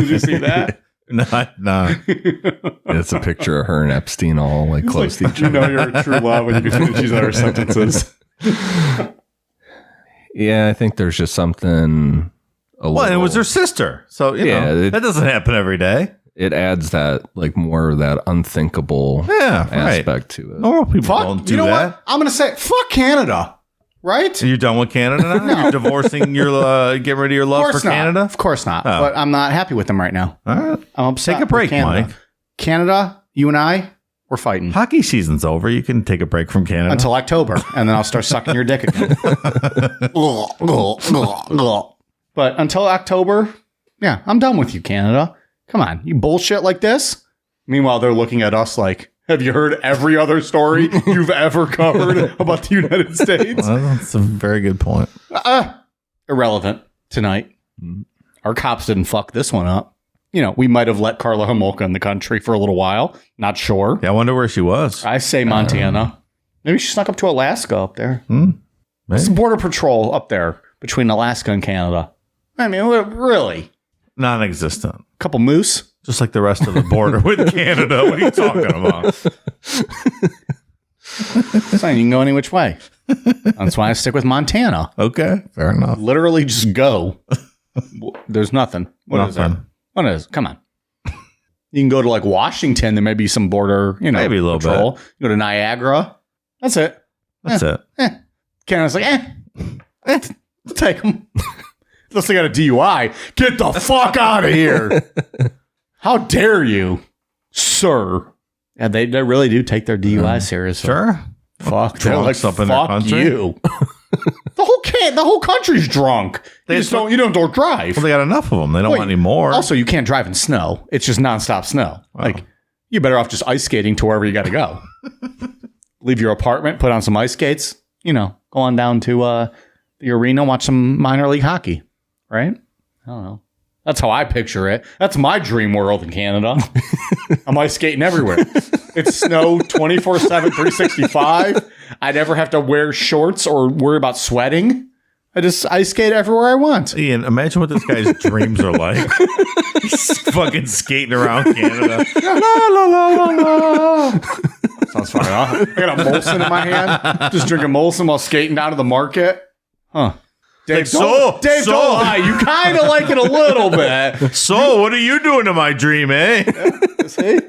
you see that? No. It's a picture of her and Epstein all like close to each You other. know you're a true love when you can finish these other sentences. Yeah, I think there's just something. Well, and it was her sister. So, you know, that doesn't happen every day. It adds that, like, more of that unthinkable aspect to it. Normal people don't do you know that. what? I'm going to say, fuck Canada. Right? You're done with Canada now? You're divorcing your, getting rid of your love for Canada? Of course not. But I'm not happy with them right now. All right. I'm upset. Take a break, with Canada. Mike. Canada, you and I, we're fighting. Hockey season's over. You can take a break from Canada. Until October. And then I'll start sucking your dick again. But until October, yeah, I'm done with you, Canada. Come on. You bullshit like this? Meanwhile, they're looking at us like, have you heard every other story you've ever covered about the United States? Well, that's a very good point. Irrelevant tonight. Our cops didn't fuck this one up. You know, we might have let Karla Homolka in the country for a little while. Not sure. Yeah, I wonder where she was. I say Montana. Maybe she snuck up to Alaska up there. Maybe. It's the border patrol up there between Alaska and Canada. I mean, really? Non-existent. A couple moose? Just like the rest of the border with Canada. What are you talking about? Saying you can go any which way. That's why I stick with Montana. Okay, fair enough. Literally just go. There's nothing. What is there? What is? Come on. You can go to like Washington. There may be some border, maybe a little patrol. bit. You go to Niagara. That's it. That's it. Canada's like, take them. Unless they got a DUI. Get the fuck out of here. How dare you, sir? And they really do take their DUI seriously. Sure. Fuck. They're like, up in their fuck country. you. The whole country's drunk. You don't drive. Well, they got enough of them. They don't want any more. Also, you can't drive in snow. It's just nonstop snow. Wow. Like, you're better off just ice skating to wherever you got to go. Leave your apartment, put on some ice skates, go on down to the arena, watch some minor league hockey, right? I don't know. That's how I picture it. That's my dream world in Canada. I'm ice skating everywhere. It's snow 24/7, 365. I never have to wear shorts or worry about sweating. I just ice skate everywhere I want. Ian, imagine what this guy's dreams are like. He's fucking skating around Canada. La, la, la, la, la. Sounds fine. Huh? I got a Molson in my hand. Just drinking Molson while skating down to the market. Huh. Dave, don't lie. You kind of like it a little bit. So, what are you doing to my dream, eh? See?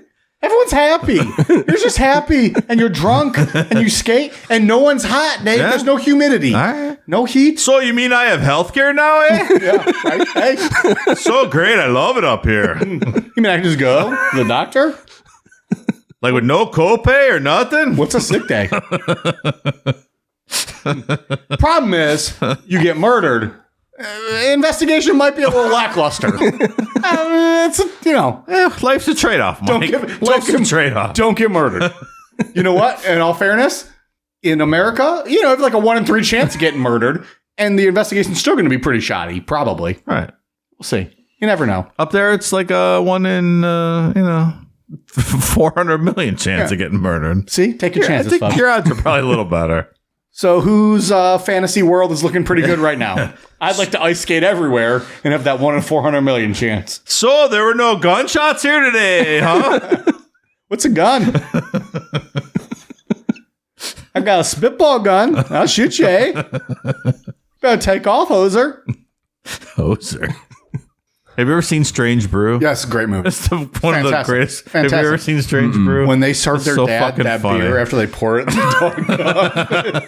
Everyone's happy. You're just happy, and you're drunk, and you skate, and no one's hot, Dave. Yeah. There's no humidity. All right. No heat. So, you mean I have healthcare now, eh? Yeah, right? Hey, So great. I love it up here. you mean I can just go to the doctor? Like with no copay or nothing? What's a sick day? Problem is, you get murdered. Investigation might be a little lackluster. It's Life's a trade-off, Mike. Life's a trade-off. Don't get murdered. You know what? In all fairness, in America, you have like a 1 in 3 chance of getting murdered, and the investigation's still going to be pretty shoddy. Probably. Right. We'll see. You never know. Up there, it's like a 1 in, 400 million chance of getting murdered. See? Take your I chances, think folks. your odds are probably a little better. So whose fantasy world is looking pretty good right now? I'd like to ice skate everywhere and have that 1 in 400 million chance. So there were no gunshots here today, huh? What's a gun? I've got a spitball gun. I'll shoot you, eh? Better take off, hoser. Hoser. Have you ever seen Strange Brew? Yes, great movie. It's one of the Fantastic. greatest. Fantastic. Have you ever seen Strange Brew? When they serve It's their so dad fucking that funny. beer after they pour it in the dog.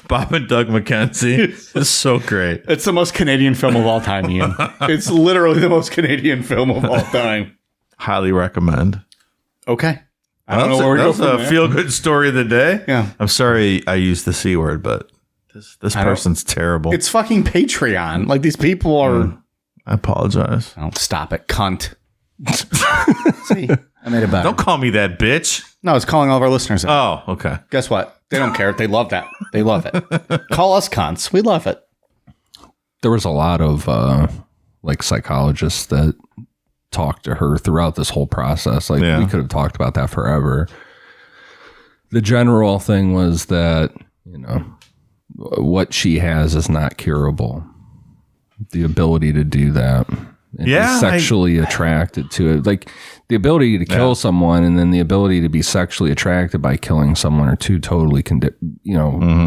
Bob and Doug McKenzie. It's so great. It's the most Canadian film of all time, Ian. It's literally the most Canadian film of all time. Highly recommend. Okay. I don't know where we go That's from a there. feel-good story of the day. Yeah. I'm sorry I used the C word, but this person's terrible. It's fucking Patreon. Like, these people are... I apologize. Oh, stop it, cunt. See, I made it better. Don't call me that, bitch. No, it's calling all of our listeners out. Oh, okay. Guess what? They don't care. They love that. They love it. Call us cunts. We love it. There was a lot of psychologists that talked to her throughout this whole process. We could have talked about that forever. The general thing was that, what she has is not curable. The ability to do that. and be sexually attracted to it. Like the ability to kill someone and then the ability to be sexually attracted by killing someone are two totally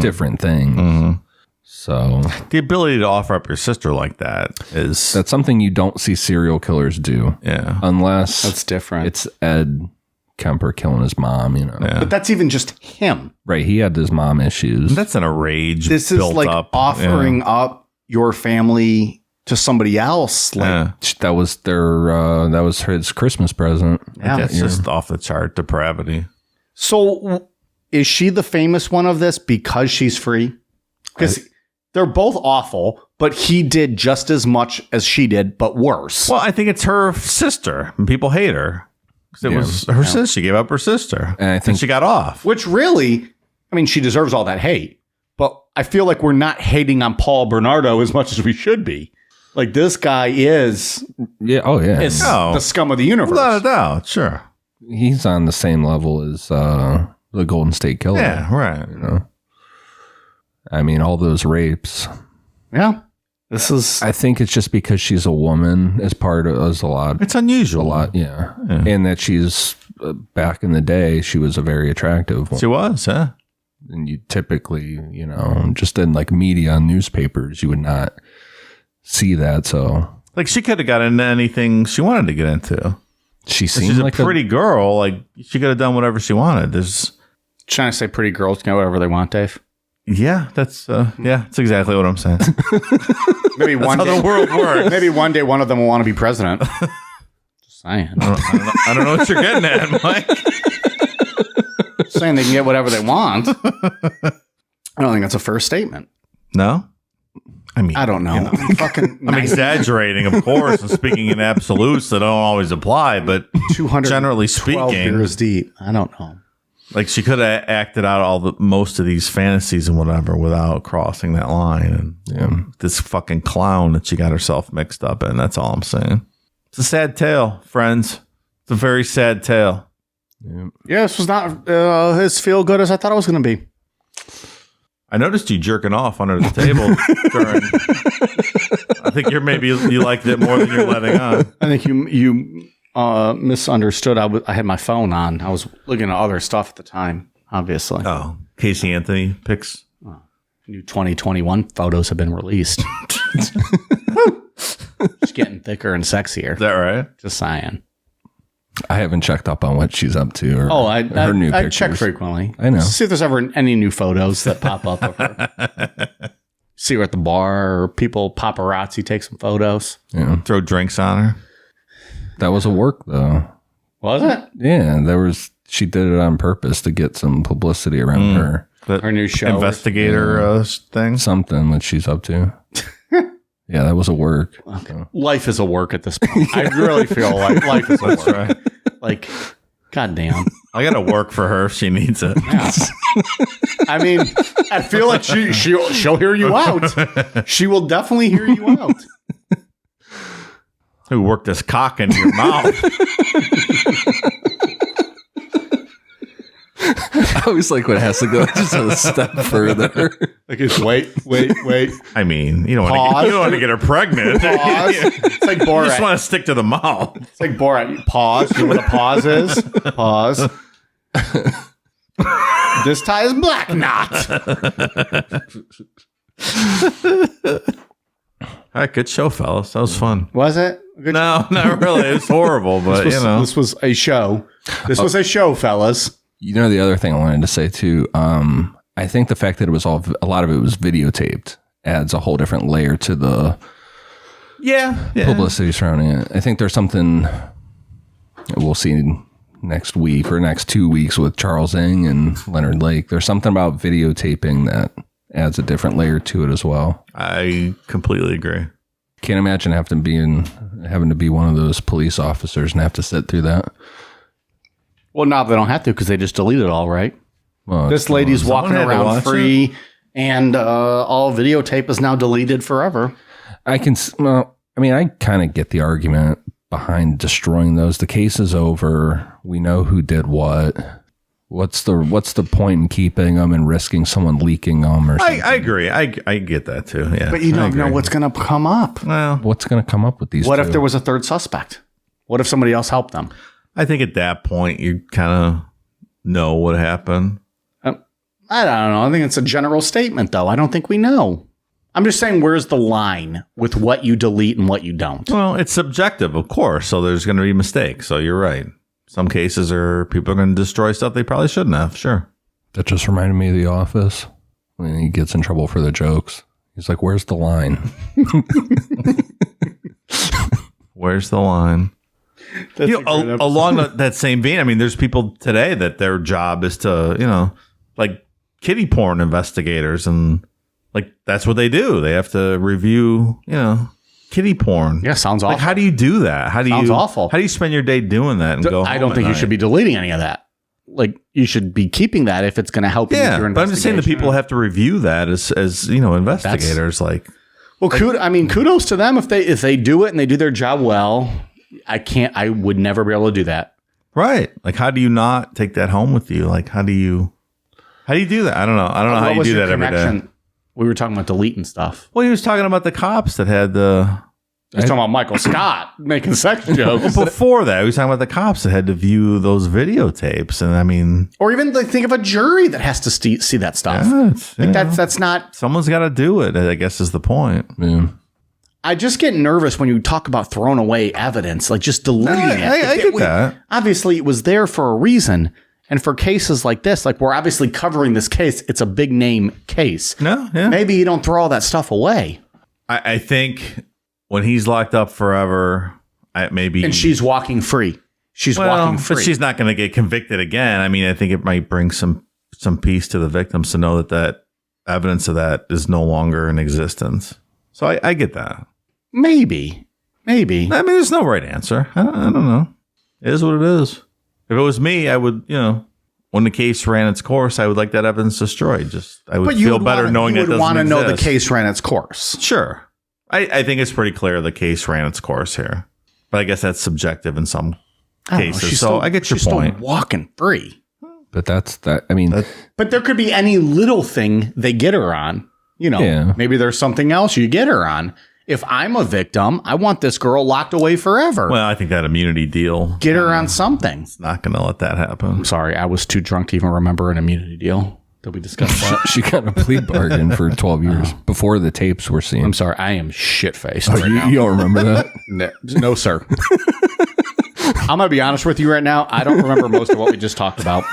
different things. So the ability to offer up your sister like that's something you don't see serial killers do. Yeah. Unless that's different. It's Ed Kemper killing his mom, Yeah. But that's even just him. Right. He had his mom issues. That's in a rage. This is built like up. offering up your family to somebody else. Like That was that was his Christmas present. Yeah. It's just off the chart depravity. So is she the famous one of this because she's free? Because they're both awful, but he did just as much as she did, but worse. Well, I think it's her sister, and people hate her. It was her sister. She gave up her sister, and I think she got off. Which really, I mean, she deserves all that hate. But I feel like we're not hating on Paul Bernardo as much as we should be. Like this guy is, It's the scum of the universe. Without a doubt, sure. He's on the same level as the Golden State Killer. Yeah, right. You know, I mean, all those rapes. Yeah, this is. I think it's just because she's a woman as part of a lot. It's unusual. A lot, yeah. And that she's back in the day, she was a very attractive woman. She was, huh? And you typically, just in like media, newspapers, you would not see that. So, like, she could have got into anything she wanted to get into. She's like a pretty girl. Like, she could have done whatever she wanted. There's trying to say pretty girls can do whatever they want, Dave. Yeah, that's exactly what I'm saying. Maybe one day, how the world works. Maybe one day one of them will want to be president. Just saying. I don't know what you're getting at, Mike. Just saying they can get whatever they want. I don't think that's a fair statement. No? I mean, I don't know. I'm exaggerating, of course, and speaking in absolutes that don't always apply, but generally speaking, beers deep. I don't know. Like, she could have acted out most of these fantasies and whatever without crossing that line. And this fucking clown that she got herself mixed up in. That's all I'm saying. It's a sad tale, friends. It's a very sad tale. Yeah, this was not as feel good as I thought it was going to be. I noticed you jerking off under the table during. I think you liked it more than you're letting on. I think you misunderstood. I had my phone on. I was looking at other stuff at the time, obviously. Oh, Casey Anthony pics. New 2021 photos have been released. She's getting thicker and sexier. Is that right? Just saying. I haven't checked up on what she's up to. Or her new I pictures. check frequently. I know. See if there's ever any new photos that pop up of her. See her at the bar, or people paparazzi take some photos. Yeah. Throw drinks on her. That was a work, though. Was it? Yeah, she did it on purpose to get some publicity around her. Her new show. Investigator thing. Something that she's up to. Yeah, that was a work. Okay. Life is a work at this point. I really feel like life is a work. Right. Like, goddamn. I got to work for her if she needs it. Yeah. I mean, I feel like she'll hear you out. She will definitely hear you out. Who worked this cock into your mouth? I always like when it has to go just a step further. Like it's wait. I mean, you don't want to get her pregnant. Pause. It's like Borat. You just want to stick to the mouth. It's like Borat. Pause. You know what a pause is? Pause. This tie is black knot. All right, good show, fellas. That was fun. Was it? No, not really. It was horrible, but this was a show. This was a show, fellas. You know, the other thing I wanted to say too, I think the fact that a lot of it was videotaped adds a whole different layer to the publicity surrounding it. I think there's something we'll see next week or next 2 weeks with Charles Ng and Leonard Lake. There's something about videotaping that adds a different layer to it as well. I completely agree. Can't imagine having to be one of those police officers and have to sit through that. Well, now they don't have to because they just delete it all, right? Well, this lady's walking around free, and all videotape is now deleted forever. I kind of get the argument behind destroying those. The case is over. We know who did what. What's the point in keeping them and risking someone leaking them or something? I agree. I get that too. Yeah, But you don't know what's going to come up. Well, What's going to come up with these? What two? if there was a third suspect? What if somebody else helped them? I think at that point you kind of know what happened. I don't know. I think it's a general statement, though. I don't think we know. I'm just saying, where's the line with what you delete and what you don't? Well, it's subjective, of course. So there's going to be mistakes. So you're right. Some cases are people are going to destroy stuff they probably shouldn't have. Sure. That just reminded me of The Office when he gets in trouble for the jokes. He's like, "Where's the line?" Where's the line? Along that same vein, I mean, there's people today that their job is to, like kiddie porn investigators, and like that's what they do. They have to review, kiddie porn. Yeah, sounds awful. Like, how do you do that? Sounds awful. How do you spend your day doing that and go? I don't think you should be deleting any of that. Like, you should be keeping that if it's going to help you with your investigation. But I'm just saying that people have to review that as investigators. Well, kudos to them if they do it and they do their job well. I would never be able to do that. Right. Like, how do you not take that home with you? Like, how do you do that? I don't know. I don't know how you do that every day. We were talking about deleting stuff. Well, he was talking about the cops that had the. He was talking about Michael Scott making sex jokes. Well, before that, he was talking about the cops that had to view those videotapes, and I mean, or even like think of a jury that has to see that stuff. That's not. Someone's got to do it. I guess is the point. Yeah. I just get nervous when you talk about throwing away evidence, like just deleting it. I get that. Obviously, it was there for a reason. And for cases like this, like we're obviously covering this case, it's a big name case. No, yeah. Maybe you don't throw all that stuff away. I think when he's locked up forever, maybe. And she's walking free. Walking free. But she's not going to get convicted again. I mean, I think it might bring some peace to the victims to know that evidence of that is no longer in existence. So I get that. Maybe. I mean, there's no right answer. I don't know. It is what it is. If it was me, I would, when the case ran its course, I would like that evidence destroyed. I would feel better knowing that doesn't exist. You would want to know the case ran its course. Sure. I think it's pretty clear the case ran its course here. But I guess that's subjective in some cases. So I get your point. Still walking free. But that's that. I mean, but there could be any little thing they get her on. Maybe there's something else you get her on. If I'm a victim, I want this girl locked away forever. Well, I think that immunity deal. Get her on something. It's not going to let that happen. I'm sorry. I was too drunk to even remember an immunity deal. Did we discuss that? She got a plea bargain for 12 years before the tapes were seen. I'm sorry. I am shit-faced right now. You don't remember that? No, sir. I'm going to be honest with you right now. I don't remember most of what we just talked about.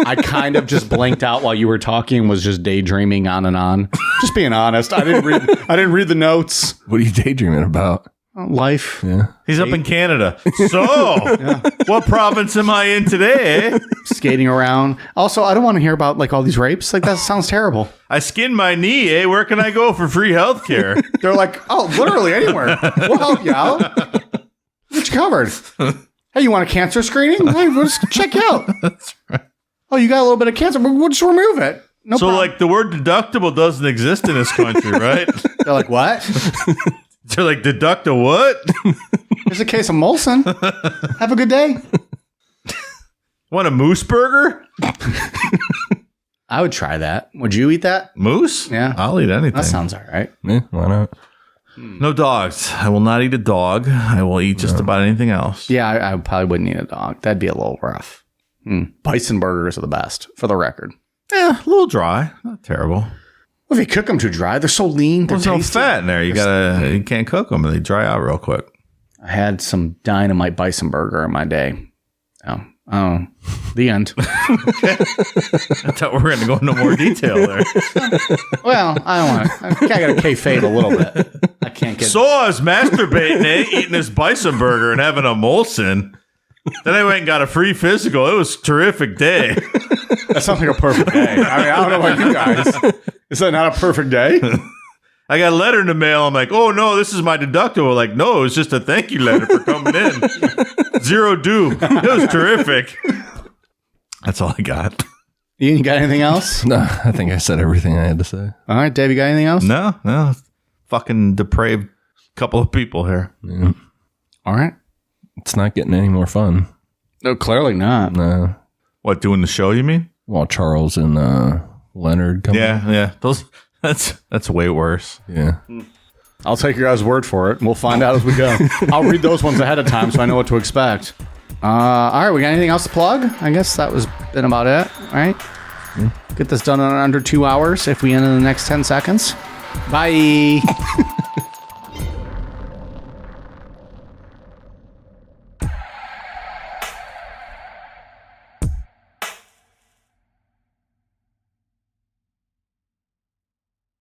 I kind of just blanked out while you were talking and was just daydreaming on and on. Just being honest. I didn't read the notes. What are you daydreaming about? Life. Yeah. He's up in Canada. So, what province am I in today? Skating around. Also, I don't want to hear about like all these rapes. Like that sounds terrible. I skinned my knee. Where can I go for free health care? They're like, oh, literally anywhere. We'll help you out. Get you covered. Hey, you want a cancer screening? Hey, we'll just check you out. That's right. Oh, you got a little bit of cancer. We'll just remove it. No problem. Like the word deductible doesn't exist in this country, right? They're like, what? They're like, deduct a what? Here's a case of Molson. Have a good day. Want a moose burger? I would try that. Would you eat that? Moose? Yeah. I'll eat anything. That sounds all right. Yeah, why not? No dogs. I will not eat a dog. I will eat just about anything else. Yeah, I probably wouldn't eat a dog. That'd be a little rough. Bison burgers are the best, for the record. Yeah, a little dry. Not terrible. Well, if you cook them too dry, they're so lean. There's no fat in there. You can't cook them, and they dry out real quick. I had some dynamite bison burger in my day. Oh, the end. I thought we were going to go into more detail there. Well, I don't want to. I got to kayfabe a little bit. I can't get. So I was masturbating, eating this bison burger and having a Molson. Then I went and got a free physical. It was a terrific day. That sounds like a perfect day. I mean, I don't know about you guys. Is that not a perfect day? I got a letter in the mail. I'm like, oh, no, this is my deductible. Like, no, it's just a thank you letter for coming in. Zero due. It was terrific. That's all I got. You got anything else? No, I think I said everything I had to say. All right, Dave, you got anything else? No. Fucking depraved couple of people here. Yeah. All right. It's not getting any more fun. No, clearly not. No. What, doing the show, you mean? While Charles and Leonard come. Yeah. That's way worse. Yeah. I'll take your guys' word for it, and we'll find out as we go. I'll read those ones ahead of time so I know what to expect. All right, we got anything else to plug? I guess that was been about it, right? Get this done in under 2 hours if we end in the next 10 seconds. Bye.